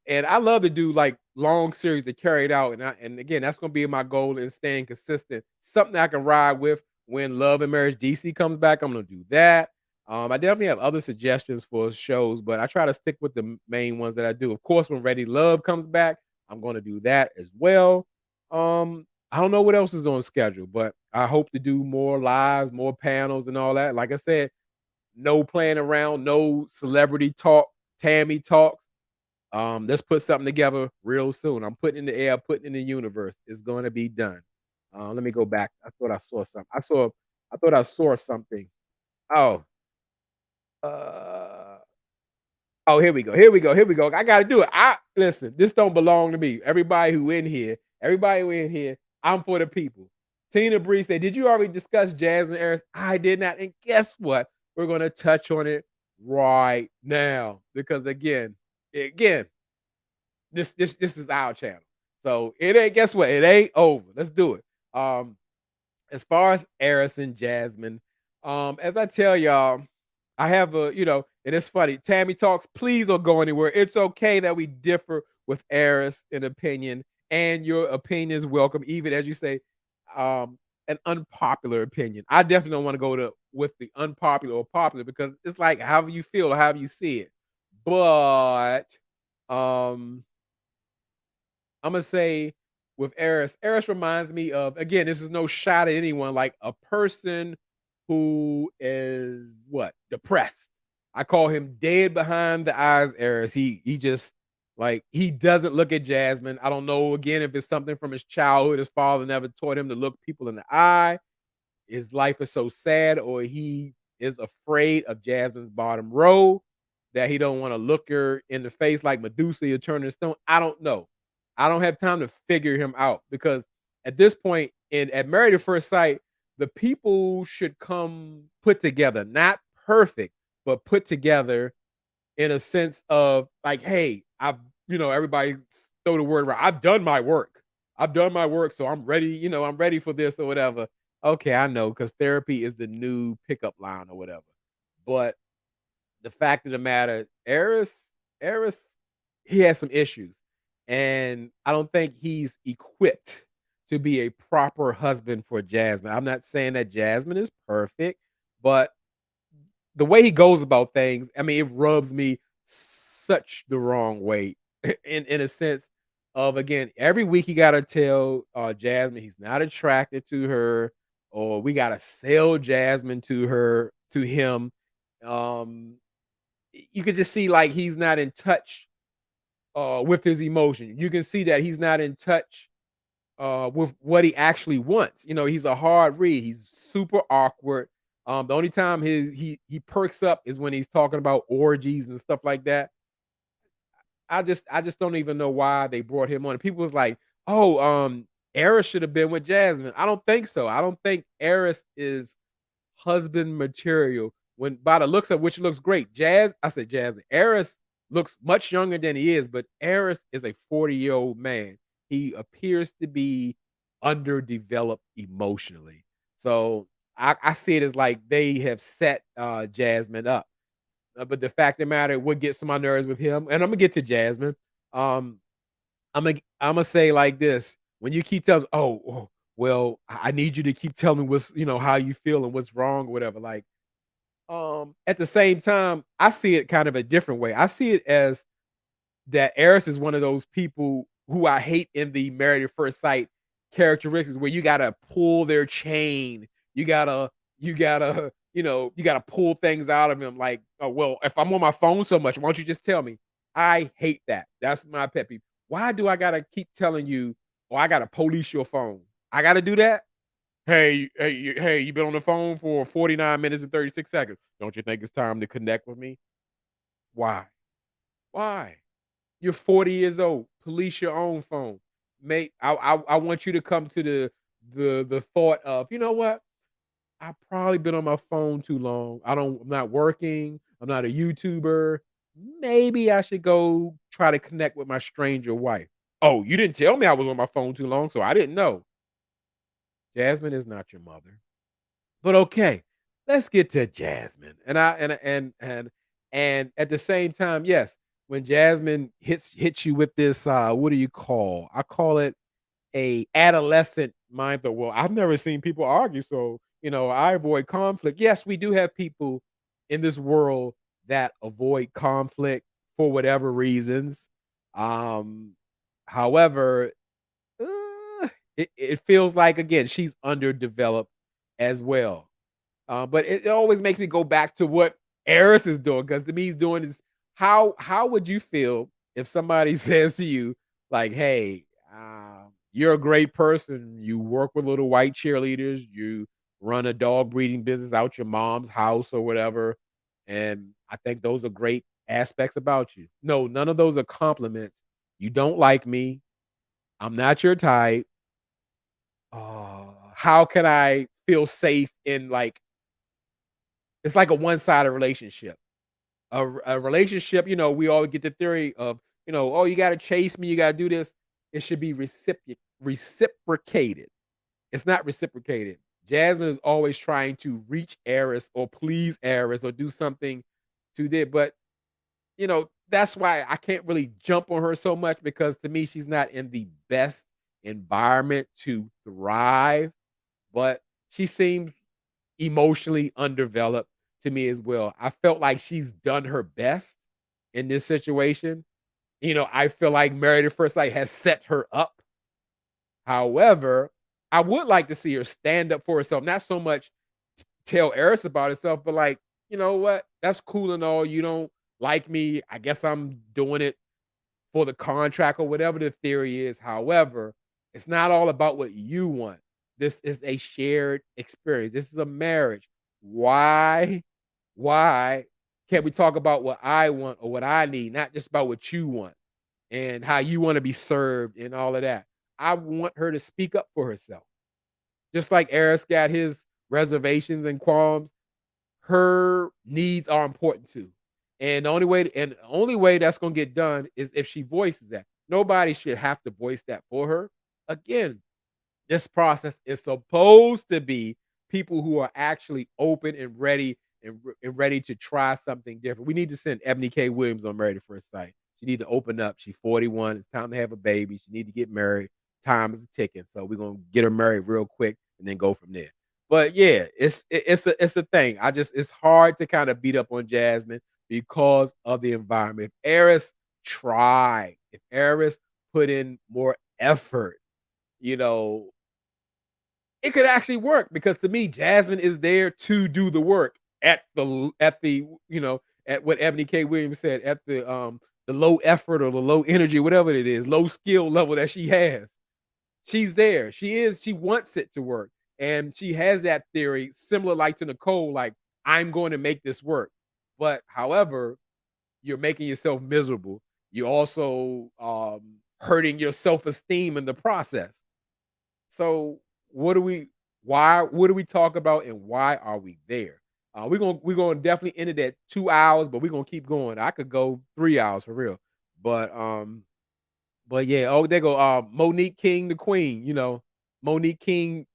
Speaker 1: and I love to do like long series to carry it out. And again, that's gonna be my goal in staying consistent. Something I can ride with when Love and Marriage DC comes back. I'm gonna do that. I definitely have other suggestions for shows, but I try to stick with the main ones that I do. Of course, when Ready Love comes back, I'm gonna do that as well. I don't know what else is on schedule, but I hope to do more lives, more panels, and all that. Like I said, no playing around, no celebrity talk, Tammy talks. Let's put something together real soon. I'm putting in the air, putting in the universe. It's going to be done. Let me go back. I thought I saw something. I thought I saw something. Oh, uh, oh, here we go. Here we go. Here we go. I got to do it. I listen. This don't belong to me. Everybody who in here, I'm for the people. Tina Bree said, "Did you already discuss Jasmine Harris?" I did not. And guess what? We're gonna touch on it right now because again, this is our channel. So it ain't. Guess what? It ain't over. Let's do it. Um, as far as Eris and Jasmine, as I tell y'all, I have and it's funny. Tammy Talks, please don't go anywhere. It's okay that we differ with Eris in opinion, and your opinion is welcome, even as you say, an unpopular opinion. I definitely don't want to go to with the unpopular or popular because it's like however you feel or however you see it. But um I'm gonna say with Eris, Eris reminds me of again, this is no shot at anyone, like a person who is what depressed. I call him dead behind the eyes, Eris. He just like he doesn't look at Jasmine. I don't know again if it's something from his childhood. His father never taught him to look people in the eye. His life is so sad, or he is afraid of Jasmine's bottom row that he don't want to look her in the face like Medusa or turning stone. I don't know. I don't have time to figure him out because at this point in at Married at First Sight, the people should come put together, not perfect, but put together in a sense of like, hey, everybody throw the word around. I've done my work. I've done my work, so I'm ready. I'm ready for this or whatever. Okay, I know because therapy is the new pickup line or whatever. But the fact of the matter, Eris, he has some issues, and I don't think he's equipped to be a proper husband for Jasmine. I'm not saying that Jasmine is perfect, but the way he goes about things, I mean, it rubs me such the wrong way in a sense of, again, every week he gotta tell Jasmine he's not attracted to her, or we gotta sell Jasmine to him. Um, you could just see like he's not in touch with his emotion. You can see that he's not in touch with what he actually wants. You know, he's a hard read. He's super awkward. The only time he perks up is when he's talking about orgies and stuff like that. I just don't even know why they brought him on. And people was like, "Oh, Eris should have been with Jasmine." I don't think so. I don't think Eris is husband material. When by the looks of which looks great. I said Jasmine. Eris looks much younger than he is, but Eris is a 40-year-old man. He appears to be underdeveloped emotionally. So I see it as like they have set Jasmine up. But the fact of the matter, what gets to my nerves with him, and I'm gonna get to Jasmine. Um, I'm gonna say like this: when you keep telling, oh, well, I need you to keep telling me what's how you feel and what's wrong or whatever. Like, at the same time, I see it kind of a different way. I see it as that Eris is one of those people who I hate in the Married at First Sight characteristics where you gotta pull their chain. You gotta pull things out of him. Like, oh well, if I'm on my phone so much, why don't you just tell me? I hate that. That's my pet peeve. Why do I gotta keep telling you, or I gotta police your phone? I gotta do that? Hey, you been on the phone for 49 minutes and 36 seconds. Don't you think it's time to connect with me? Why? Why? You're 40 years old. Police your own phone. Make I want you to come to the thought of, you know what? I've probably been on my phone too long. I'm not working. I'm not a YouTuber. Maybe I should go try to connect with my stranger wife. Oh, you didn't tell me I was on my phone too long, so I didn't know. Jasmine is not your mother. But okay, let's get to Jasmine. And at the same time, yes, when Jasmine hits you with this, what do you call? I call it a adolescent mind thought. Well, I've never seen people argue, so I avoid conflict. Yes, we do have people in this world that avoid conflict for whatever reasons. Um, however, it feels like again she's underdeveloped as well. But it always makes me go back to what Eris is doing because to me he's doing is how would you feel if somebody says to you like, "Hey, you're a great person. You work with little white cheerleaders. You run a dog breeding business out your mom's house or whatever, and I think those are great aspects about you." No, none of those are compliments. You don't like me. I'm not your type. How can I feel safe in like it's like a one-sided relationship. A relationship, we all get the theory of, oh, you gotta chase me, you gotta do this. It should be reciprocated. It's not reciprocated. Jasmine is always trying to reach Eris or please Eris or do something to that. But that's why I can't really jump on her so much because to me, she's not in the best environment to thrive, but she seems emotionally undeveloped to me as well. I felt like she's done her best in this situation. I feel like Married at First Sight has set her up. However, I would like to see her stand up for herself, not so much tell Eris about herself, but like, you know what? That's cool and all. You don't like me. I guess I'm doing it for the contract or whatever the theory is. However, it's not all about what you want. This is a shared experience. This is a marriage. Why? Why can't we talk about what I want or what I need, not just about what you want and how you want to be served and all of that? I want her to speak up for herself. Just like Eris got his reservations and qualms, her needs are important too. And the only way that's gonna get done is if she voices that. Nobody should have to voice that for her. Again, this process is supposed to be people who are actually open and ready and ready to try something different. We need to send Ebony K. Williams on Married at First Sight. She need to open up. She's 41. It's time to have a baby. She need to get married. Time is ticking. So we're gonna get her married real quick and then go from there. But yeah, it's a thing. It's hard to kind of beat up on Jasmine because of the environment. If Eris tried, if Eris put in more effort, you know, it could actually work because to me, Jasmine is there to do the work at what Ebony K. Williams said, at the low effort or the low energy, whatever it is, low skill level that she has. She's there. She wants it to work. And she has that theory, similar like to Nicole, like, I'm going to make this work. But however, you're making yourself miserable. You're also hurting your self-esteem in the process. So what do we what do we talk about and why are we there? We're gonna definitely end it at 2 hours, but we're gonna keep going. I could go 3 hours for real. But yeah, oh, there go Monique King, the queen, Monique King,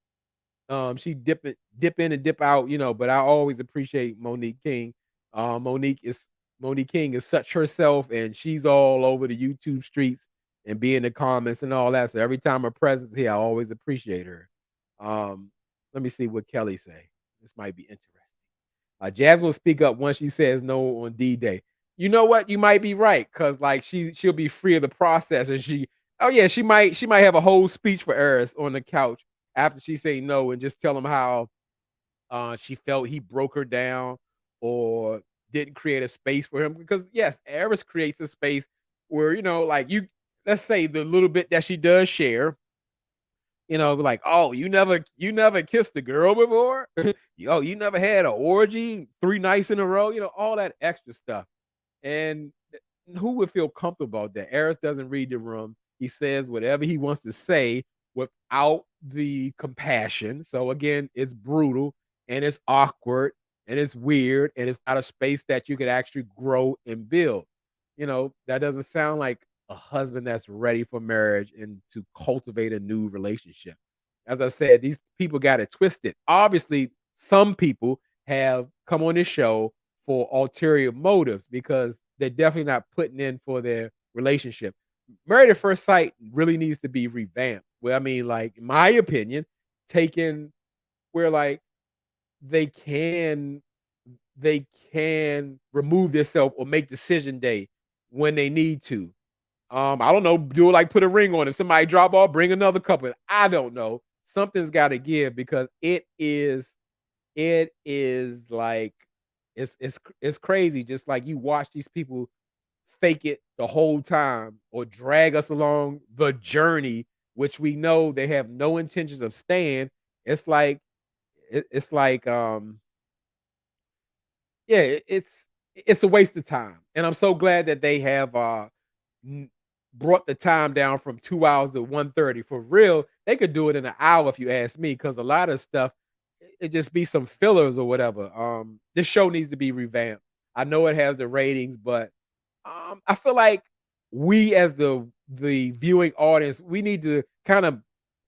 Speaker 1: she dip in and dip out, but I always appreciate Monique King. Monique is Monique King is such herself and she's all over the YouTube streets and be in the comments and all that. So every time her presence here, I always appreciate her. Um, Let me see what Kelly say. This might be interesting. Jazz will speak up once she says no on D-Day. You know what? You might be right because like she'll be free of the process and oh yeah, she might have a whole speech for Eris on the couch after she say no and just tell him how she felt he broke her down or didn't create a space for him. Because yes, Eris creates a space where, like let's say the little bit that she does share, like, oh, you never kissed a girl before? Oh, you never had an orgy 3 nights in a row, all that extra stuff. And who would feel comfortable about that? Eris doesn't read the room. He says whatever he wants to say without the compassion. So again, it's brutal and it's awkward and it's weird and it's not a space that you could actually grow and build. That doesn't sound like a husband that's ready for marriage and to cultivate a new relationship. As I said, these people got it twisted. Obviously, some people have come on this show for ulterior motives because they're definitely not putting in for their relationship. Married at First Sight really needs to be revamped. Well, I mean, like, in my opinion, taken where like they can they can remove themselves or make decision day when they need to. I don't know, do it like put a ring on it. Somebody drop off, bring another couple. I don't know. Something's got to give because it is like it's crazy. Just like you watch these people fake it the whole time or drag us along the journey, which we know they have no intentions of staying. It's like it's like yeah, it's a waste of time. And I'm so glad that they have n- brought the time down from 2 hours to 1:30. For real, they could do it in an hour if you ask me, because a lot of stuff it just be some fillers or whatever. This show needs to be revamped. I know it has the ratings, but I feel like we as the viewing audience, we need to kind of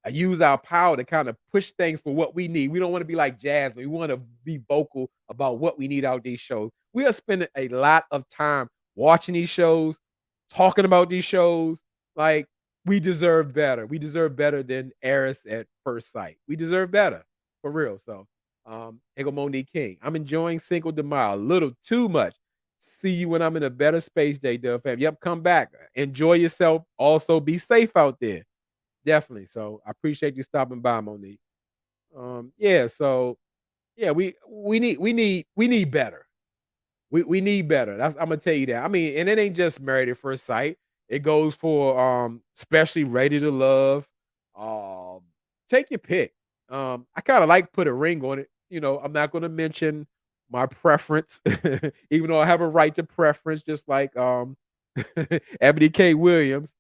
Speaker 1: use our power to kind of push things for what we need. We don't want to be like Jasmine. We want to be vocal about what we need out these shows. We are spending a lot of time watching these shows, talking about these shows. Like we deserve better. We deserve better than Eris at First Sight. We deserve better for real. So, here go Monique King. I'm enjoying Cinco de Mayo a little too much. See you when I'm in a better space, J Dub fam. Yep, come back. Enjoy yourself. Also, be safe out there. Definitely. So I appreciate you stopping by, Monique. Yeah, so yeah, we need better. We need better. That's I'm gonna tell you that. I mean, and it ain't just Married at First Sight. It goes for especially Ready to Love. Um, Take your pick. I kind of like put a ring on it. I'm not gonna mention my preference, even though I have a right to preference, just like Ebony K. Williams.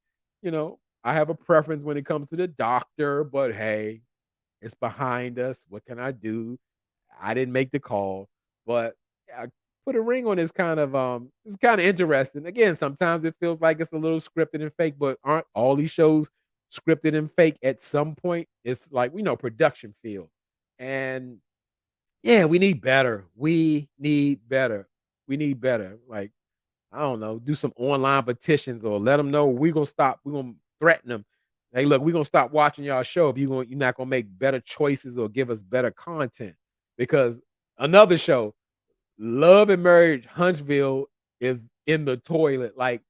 Speaker 1: I have a preference when it comes to the doctor, but hey, it's behind us. What can I do? I didn't make the call, but I put a ring on it's kind of interesting. Again, sometimes it feels like it's a little scripted and fake, but aren't all these shows scripted and fake at some point? It's like, production feel. And yeah, we need better. We need better. We need better. Like I don't know, do some online petitions or let them know we gonna stop. We gonna threaten them. Hey, look, we gonna stop watching y'all show if you're not gonna make better choices or give us better content. Because another show, Love and Marriage Huntsville, is in the toilet. Like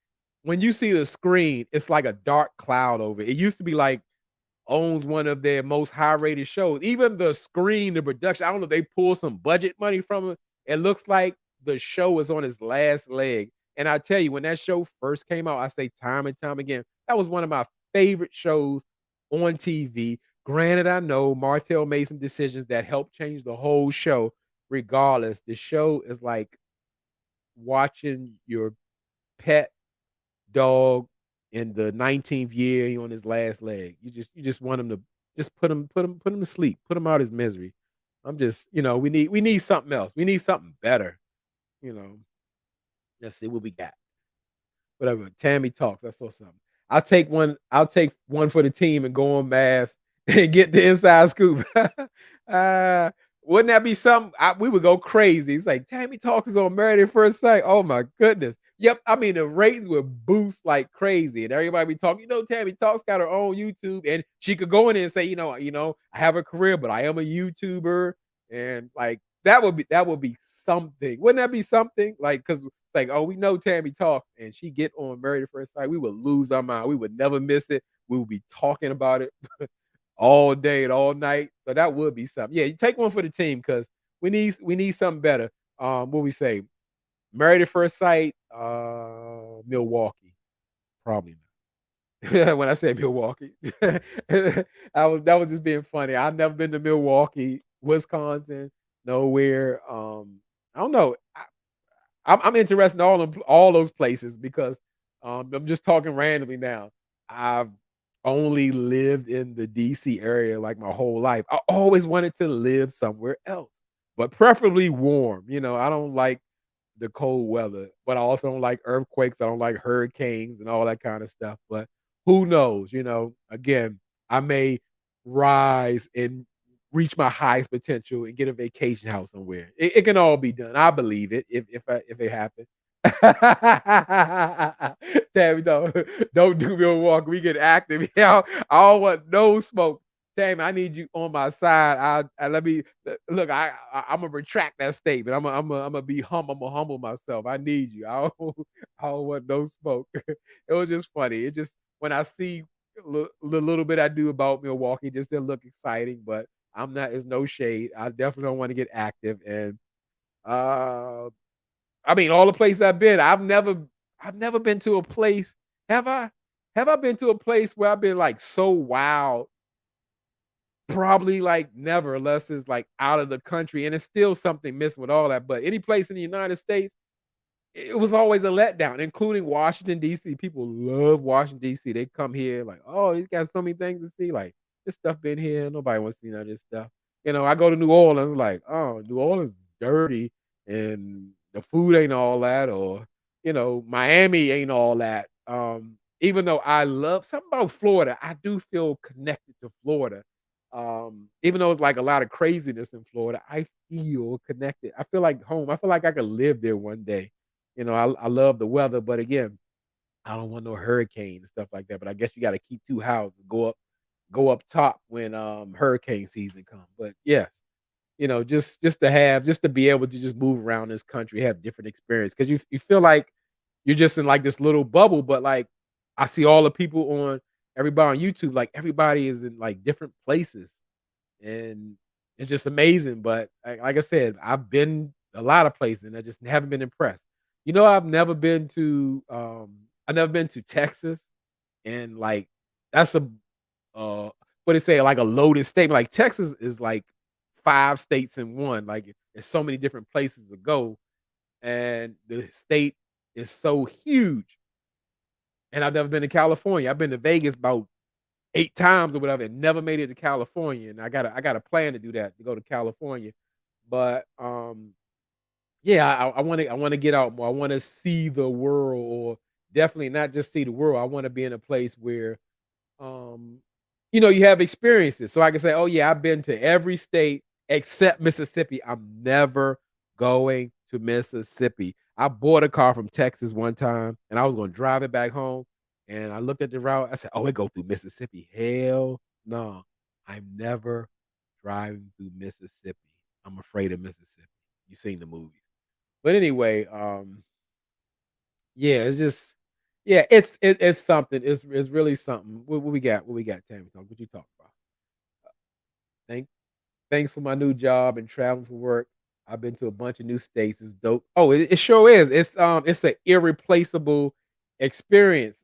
Speaker 1: when you see the screen, it's like a dark cloud over it. It used to be like owns one of their most high-rated shows. Even the screen, the production, I don't know if they pull some budget money from it. It looks like the show is on its last leg. And I tell you, when that show first came out, I say time and time again, that was one of my favorite shows on TV. Granted, I know Martell made some decisions that helped change the whole show. Regardless, the show is like watching your pet dog in the 19th year, he on his last leg. You just want him to just put him to sleep, put him out his misery. I'm just, we need something else. We need something better, you know. Let's see what we got. Whatever. Tammy talks. I saw something. I'll take one for the team and go on math and get the inside scoop. uh, wouldn't that be something? We would go crazy. It's like Tammy talks is on Married at First Sight. Oh my goodness. Yep. I mean, the ratings would boost like crazy, and everybody be talking. Tammy Talks got her own YouTube, and she could go in there and say, I have a career, but I am a YouTuber, and like that would be something. Wouldn't that be something? Like, because like, oh, we know Tammy talks, and she get on Married at First Sight. We would lose our mind. We would never miss it. We would be talking about it all day and all night. So that would be something. Yeah, you take one for the team because we need something better. What we say? Married at First Sight, Milwaukee, probably not. When I say Milwaukee, that was just being funny. I've never been to Milwaukee, Wisconsin, nowhere. I don't know. I'm interested in all those places because I'm just talking randomly now. I've only lived in the DC area like my whole life. I always wanted to live somewhere else, but preferably warm. I don't like the cold weather, but I also don't like earthquakes. I don't like hurricanes and all that kind of stuff. But who knows? Again, I may rise and reach my highest potential and get a vacation house somewhere. It can all be done. I believe it if it happens. Tammy, don't do me a walk. We get active. Yeah, I don't want no smoke. Tammy, I need you on my side. Let me look. I'm gonna retract that statement. I'm gonna be humble. I'm gonna humble myself. I need you. I don't want no smoke. It was just funny. It just when I see the little bit I do about Milwaukee, it just didn't look exciting. But I'm not. It's no shade. I definitely don't want to get active. And uh, I mean, all the places I've been, I've never been to a place. Have I? Have I been to a place where I've been like so wild? Probably like never, unless it's like out of the country, and it's still something missing with all that. But any place in the United States, it was always a letdown, including Washington, DC. People love Washington, DC. They come here like, "Oh, he's got so many things to see." Like, "This stuff been here. Nobody wants to see none of this stuff." I go to New Orleans, like, "Oh, New Orleans is dirty and the food ain't all that," or, Miami ain't all that. Even though I love something about Florida, I do feel connected to Florida. Even though it's like a lot of craziness in Florida, I feel connected. I feel like home. I feel like I could live there one day. I love the weather, but again, I don't want no hurricane and stuff like that. But I guess you got to keep two houses, go up top when hurricane season comes. But yes, just to be able to just move around this country, have different experience because you feel like you're just in like this little bubble. But like I see all the people on everybody on YouTube, like everybody is in like different places and it's just amazing. But like I said, I've been a lot of places and I just haven't been impressed. I've never been to Texas, and like that's a what they say, like a loaded statement. Like Texas is like five states in one. Like there's so many different places to go, and the state is so huge. And I've never been to California. I've been to Vegas about 8 times or whatever, and never made it to California. And I got a plan to do that, to go to California. But yeah, I wanna get out more. I wanna see the world, or definitely not just see the world. I wanna be in a place where um, you have experiences. So I can say, "Oh yeah, I've been to every state except Mississippi. I'm never going to Mississippi. I bought a car from Texas one time, and I was gonna drive it back home, and I looked at the route. I said, "Oh, it go through Mississippi. Hell no, I'm never driving through Mississippi. I'm afraid of Mississippi." You seen the movies, but anyway, yeah, it's just, yeah, it's something. It's really something. What we got? What we got? Tammy, talk. What you talk about? Thank Thanks for my new job and traveling for work. I've been to a bunch of new states. It's dope. Oh, it sure is. It's an irreplaceable experience.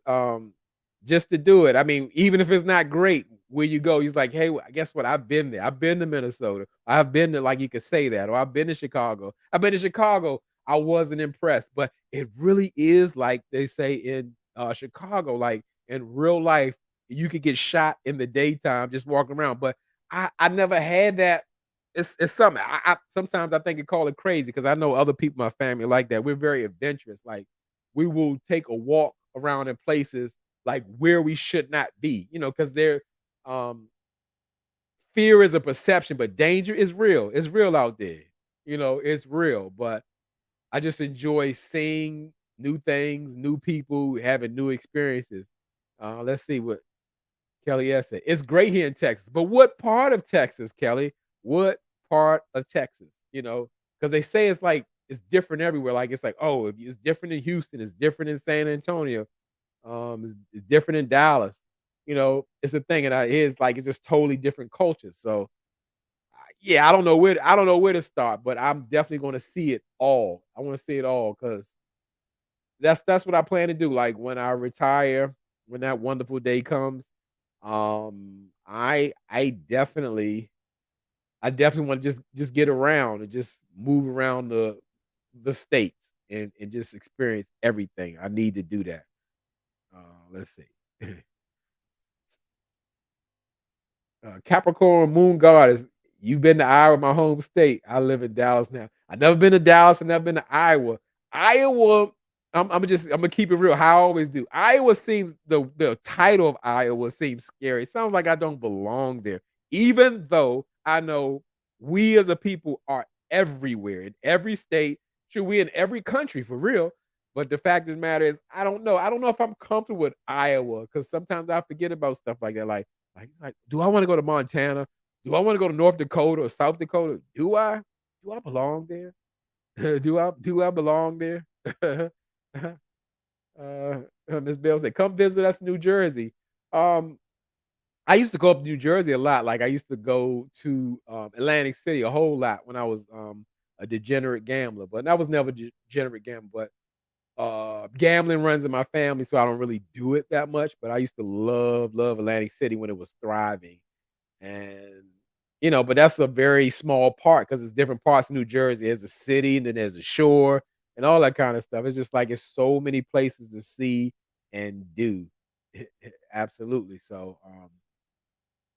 Speaker 1: Just to do it. I mean, even if it's not great, where you go, he's like, hey, guess what? I've been there. I've been to Minnesota. I've been to, like, you could say that, or I've been to Chicago. I've been to Chicago. I wasn't impressed, but it really is like they say in Chicago, like in real life, you could get shot in the daytime just walking around. But I never had that. It's something. I sometimes I think I call it crazy because I know other people in my family like that. We're very adventurous. Like, we will take a walk around in places like where we should not be, because they're um fear is a perception, but danger is real. It's real out there. It's real. But I just enjoy seeing new things, new people, having new experiences. Let's see what Kelly S said. It's great here in Texas, but what part of Texas, Kelly? What part of Texas? Because they say it's like it's different everywhere. Like, it's like, oh, if it's different in Houston, it's different in San Antonio, it's different in Dallas. It's a thing, and it is like it's just totally different cultures. So, yeah, I don't know where to start, but I'm definitely going to see it all. I want to see it all because that's what I plan to do. Like, when I retire, when that wonderful day comes, I definitely want to just get around and just move around the states and just experience everything. I need to do that. Let's see. Capricorn Moon Goddess, you've been to Iowa, my home state. I live in Dallas now. I've never been to Dallas and never been to Iowa. Iowa, I'm gonna keep it real. How I always do. Iowa seems the title of Iowa seems scary. It sounds like I don't belong there, even though I know we as a people are everywhere in every state. Sure, we in every country for real. But the fact of the matter is, I don't know. I don't know if I'm comfortable with Iowa because sometimes I forget about stuff like that. Like, do I wanna go to Montana? Do I wanna go to North Dakota or South Dakota? Do I? Do I belong there? Do I belong there? Miss Bell said, "Come visit us in New Jersey." Um, I used to go up to New Jersey a lot. Like, I used to go to, Atlantic City a whole lot when I was, a degenerate gambler, but I was never degenerate gambler, but gambling runs in my family, so I don't really do it that much, but I used to love Atlantic City when it was thriving, and, but that's a very small part because it's different parts of New Jersey. There's a city, and then there's a shore, and all that kinda stuff. It's just like it's so many places to see and do. Absolutely, so,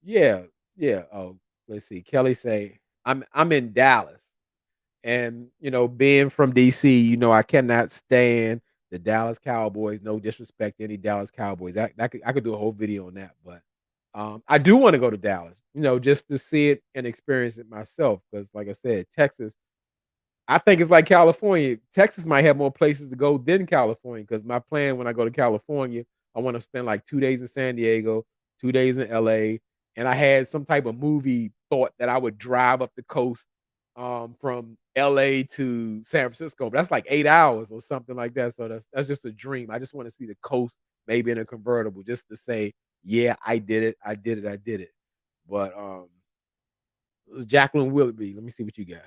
Speaker 1: yeah, yeah. Oh, let's see, Kelly say, "I'm in Dallas." And, being from DC, I cannot stand the Dallas Cowboys. No disrespect to any Dallas Cowboys. I could do a whole video on that, but I do want to go to Dallas, just to see it and experience it myself. Because, like I said, Texas, I think it's like California. Texas might have more places to go than California. Because my plan when I go to California, I want to spend like 2 days in San Diego, 2 days in LA, and I had some type of movie thought that I would drive up the coast, from LA to San Francisco. But that's like 8 hours or something like that. So that's just a dream. I just want to see the coast, maybe in a convertible, just to say, yeah, I did it, I did it, I did it. But it was Jacqueline Willoughby. Let me see what you got.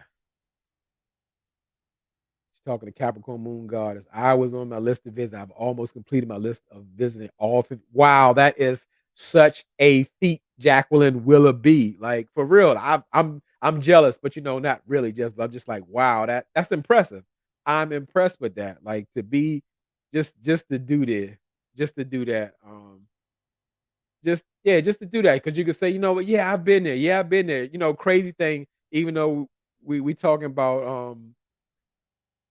Speaker 1: She's talking to Capricorn Moon Goddess. I was on my list to visit. I've almost completed my list of visiting all 50. Wow, that is such a feat, Jacqueline Willoughby. Like, for real. I'm jealous, but not really just, but I'm just like, wow, that's impressive. I'm impressed with that. Like, to be just to do that, just to do that. Just, yeah, just to do that. Because you could say, you know what, yeah, I've been there. Yeah, I've been there. Crazy thing, even though we talking about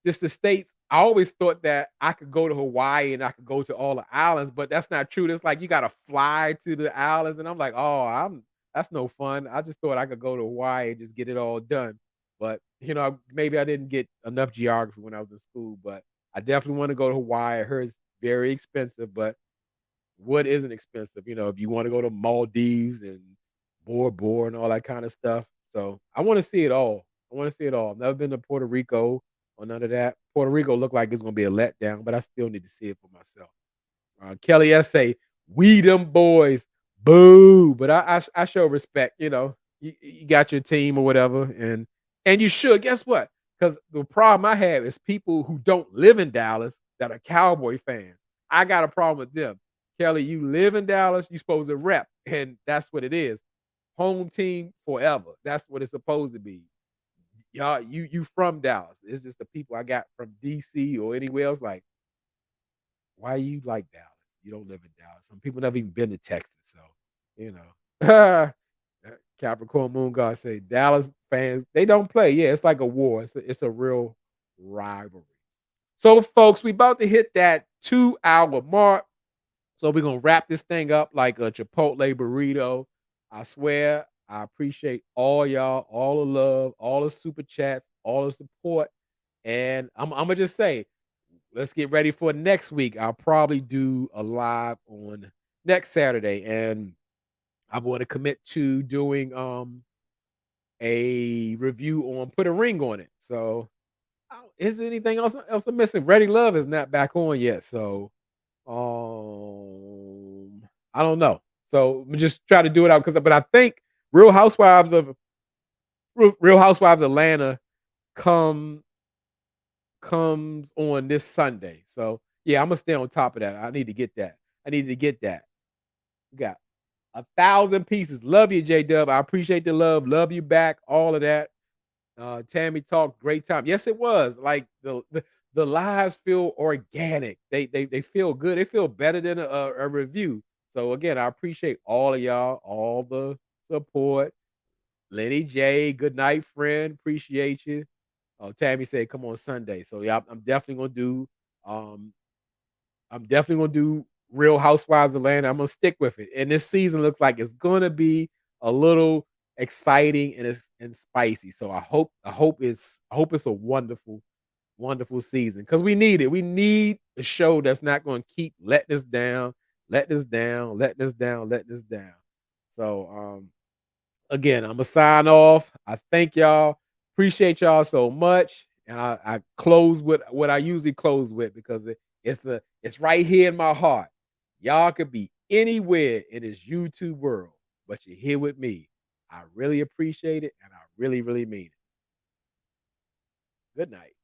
Speaker 1: just the states. I always thought that I could go to Hawaii and I could go to all the islands, but that's not true. It's like you gotta fly to the islands, and I'm like, "Oh, that's no fun." I just thought I could go to Hawaii and just get it all done. But, maybe I didn't get enough geography when I was in school, but I definitely wanna go to Hawaii. I heard it's very expensive, but what isn't expensive? If you wanna go to Maldives and Bora Bora and all that kinda stuff. So, I wanna see it all. I wanna see it all. Never been to Puerto Rico or none of that. Puerto Rico looked like it's gonna be a letdown, but I still need to see it for myself. Kelly S say, "We them boys, boo!" But I show respect. You got your team or whatever, and you should. Guess what? Because the problem I have is people who don't live in Dallas that are Cowboy fans. I got a problem with them. Kelly, you live in Dallas, you supposed to rep, and that's what it is. Home team forever. That's what it's supposed to be. Y'all, you from Dallas. It's just the people I got from DC or anywhere else. Like, why you like Dallas? You don't live in Dallas. Some people never even been to Texas, so you know. Capricorn Moon God say Dallas fans they don't play. Yeah, it's like a war. It's a real rivalry. So, folks, we about to hit that 2 hour mark. So we're gonna wrap this thing up like a Chipotle burrito. I swear, I appreciate all y'all, all the love, all the super chats, all the support. And I'm gonna just say, let's get ready for next week. I'll probably do a live on next Saturday, and I'm going to commit to doing a review on Put a Ring on It. So, is there anything else I'm missing? Ready Love is not back on yet, so I don't know. So I'm just try to do it out but I think Real Housewives of Real Housewives of Atlanta come comes on this Sunday. So, yeah, Imma stay on top of that. I need to get that. I need to get that. We got 1,000 pieces. Love you, J-Dub. I appreciate the love. Love you back, all of that. Tammy talked, great time. Yes, it was. Like, the lives feel organic. They feel good. They feel better than a review. So, again, I appreciate all of y'all, all the support. Lenny J, good night, friend. Appreciate you. Oh, Tammy said, "Come on Sunday." So yeah, Um, I'm definitely gonna do Real Housewives of Atlanta. I'm gonna stick with it. And this season looks like it's gonna be a little exciting and spicy. So I hope it's a wonderful, wonderful season because we need it. We need a show that's not gonna keep letting us down, letting us down, letting us down, letting us down. So again, Imma sign off. I thank y'all. Appreciate y'all so much. And I close with what I usually close with because it's right here in my heart. Y'all could be anywhere in this YouTube world, but you're here with me. I really appreciate it, and I really, really mean it. Good night.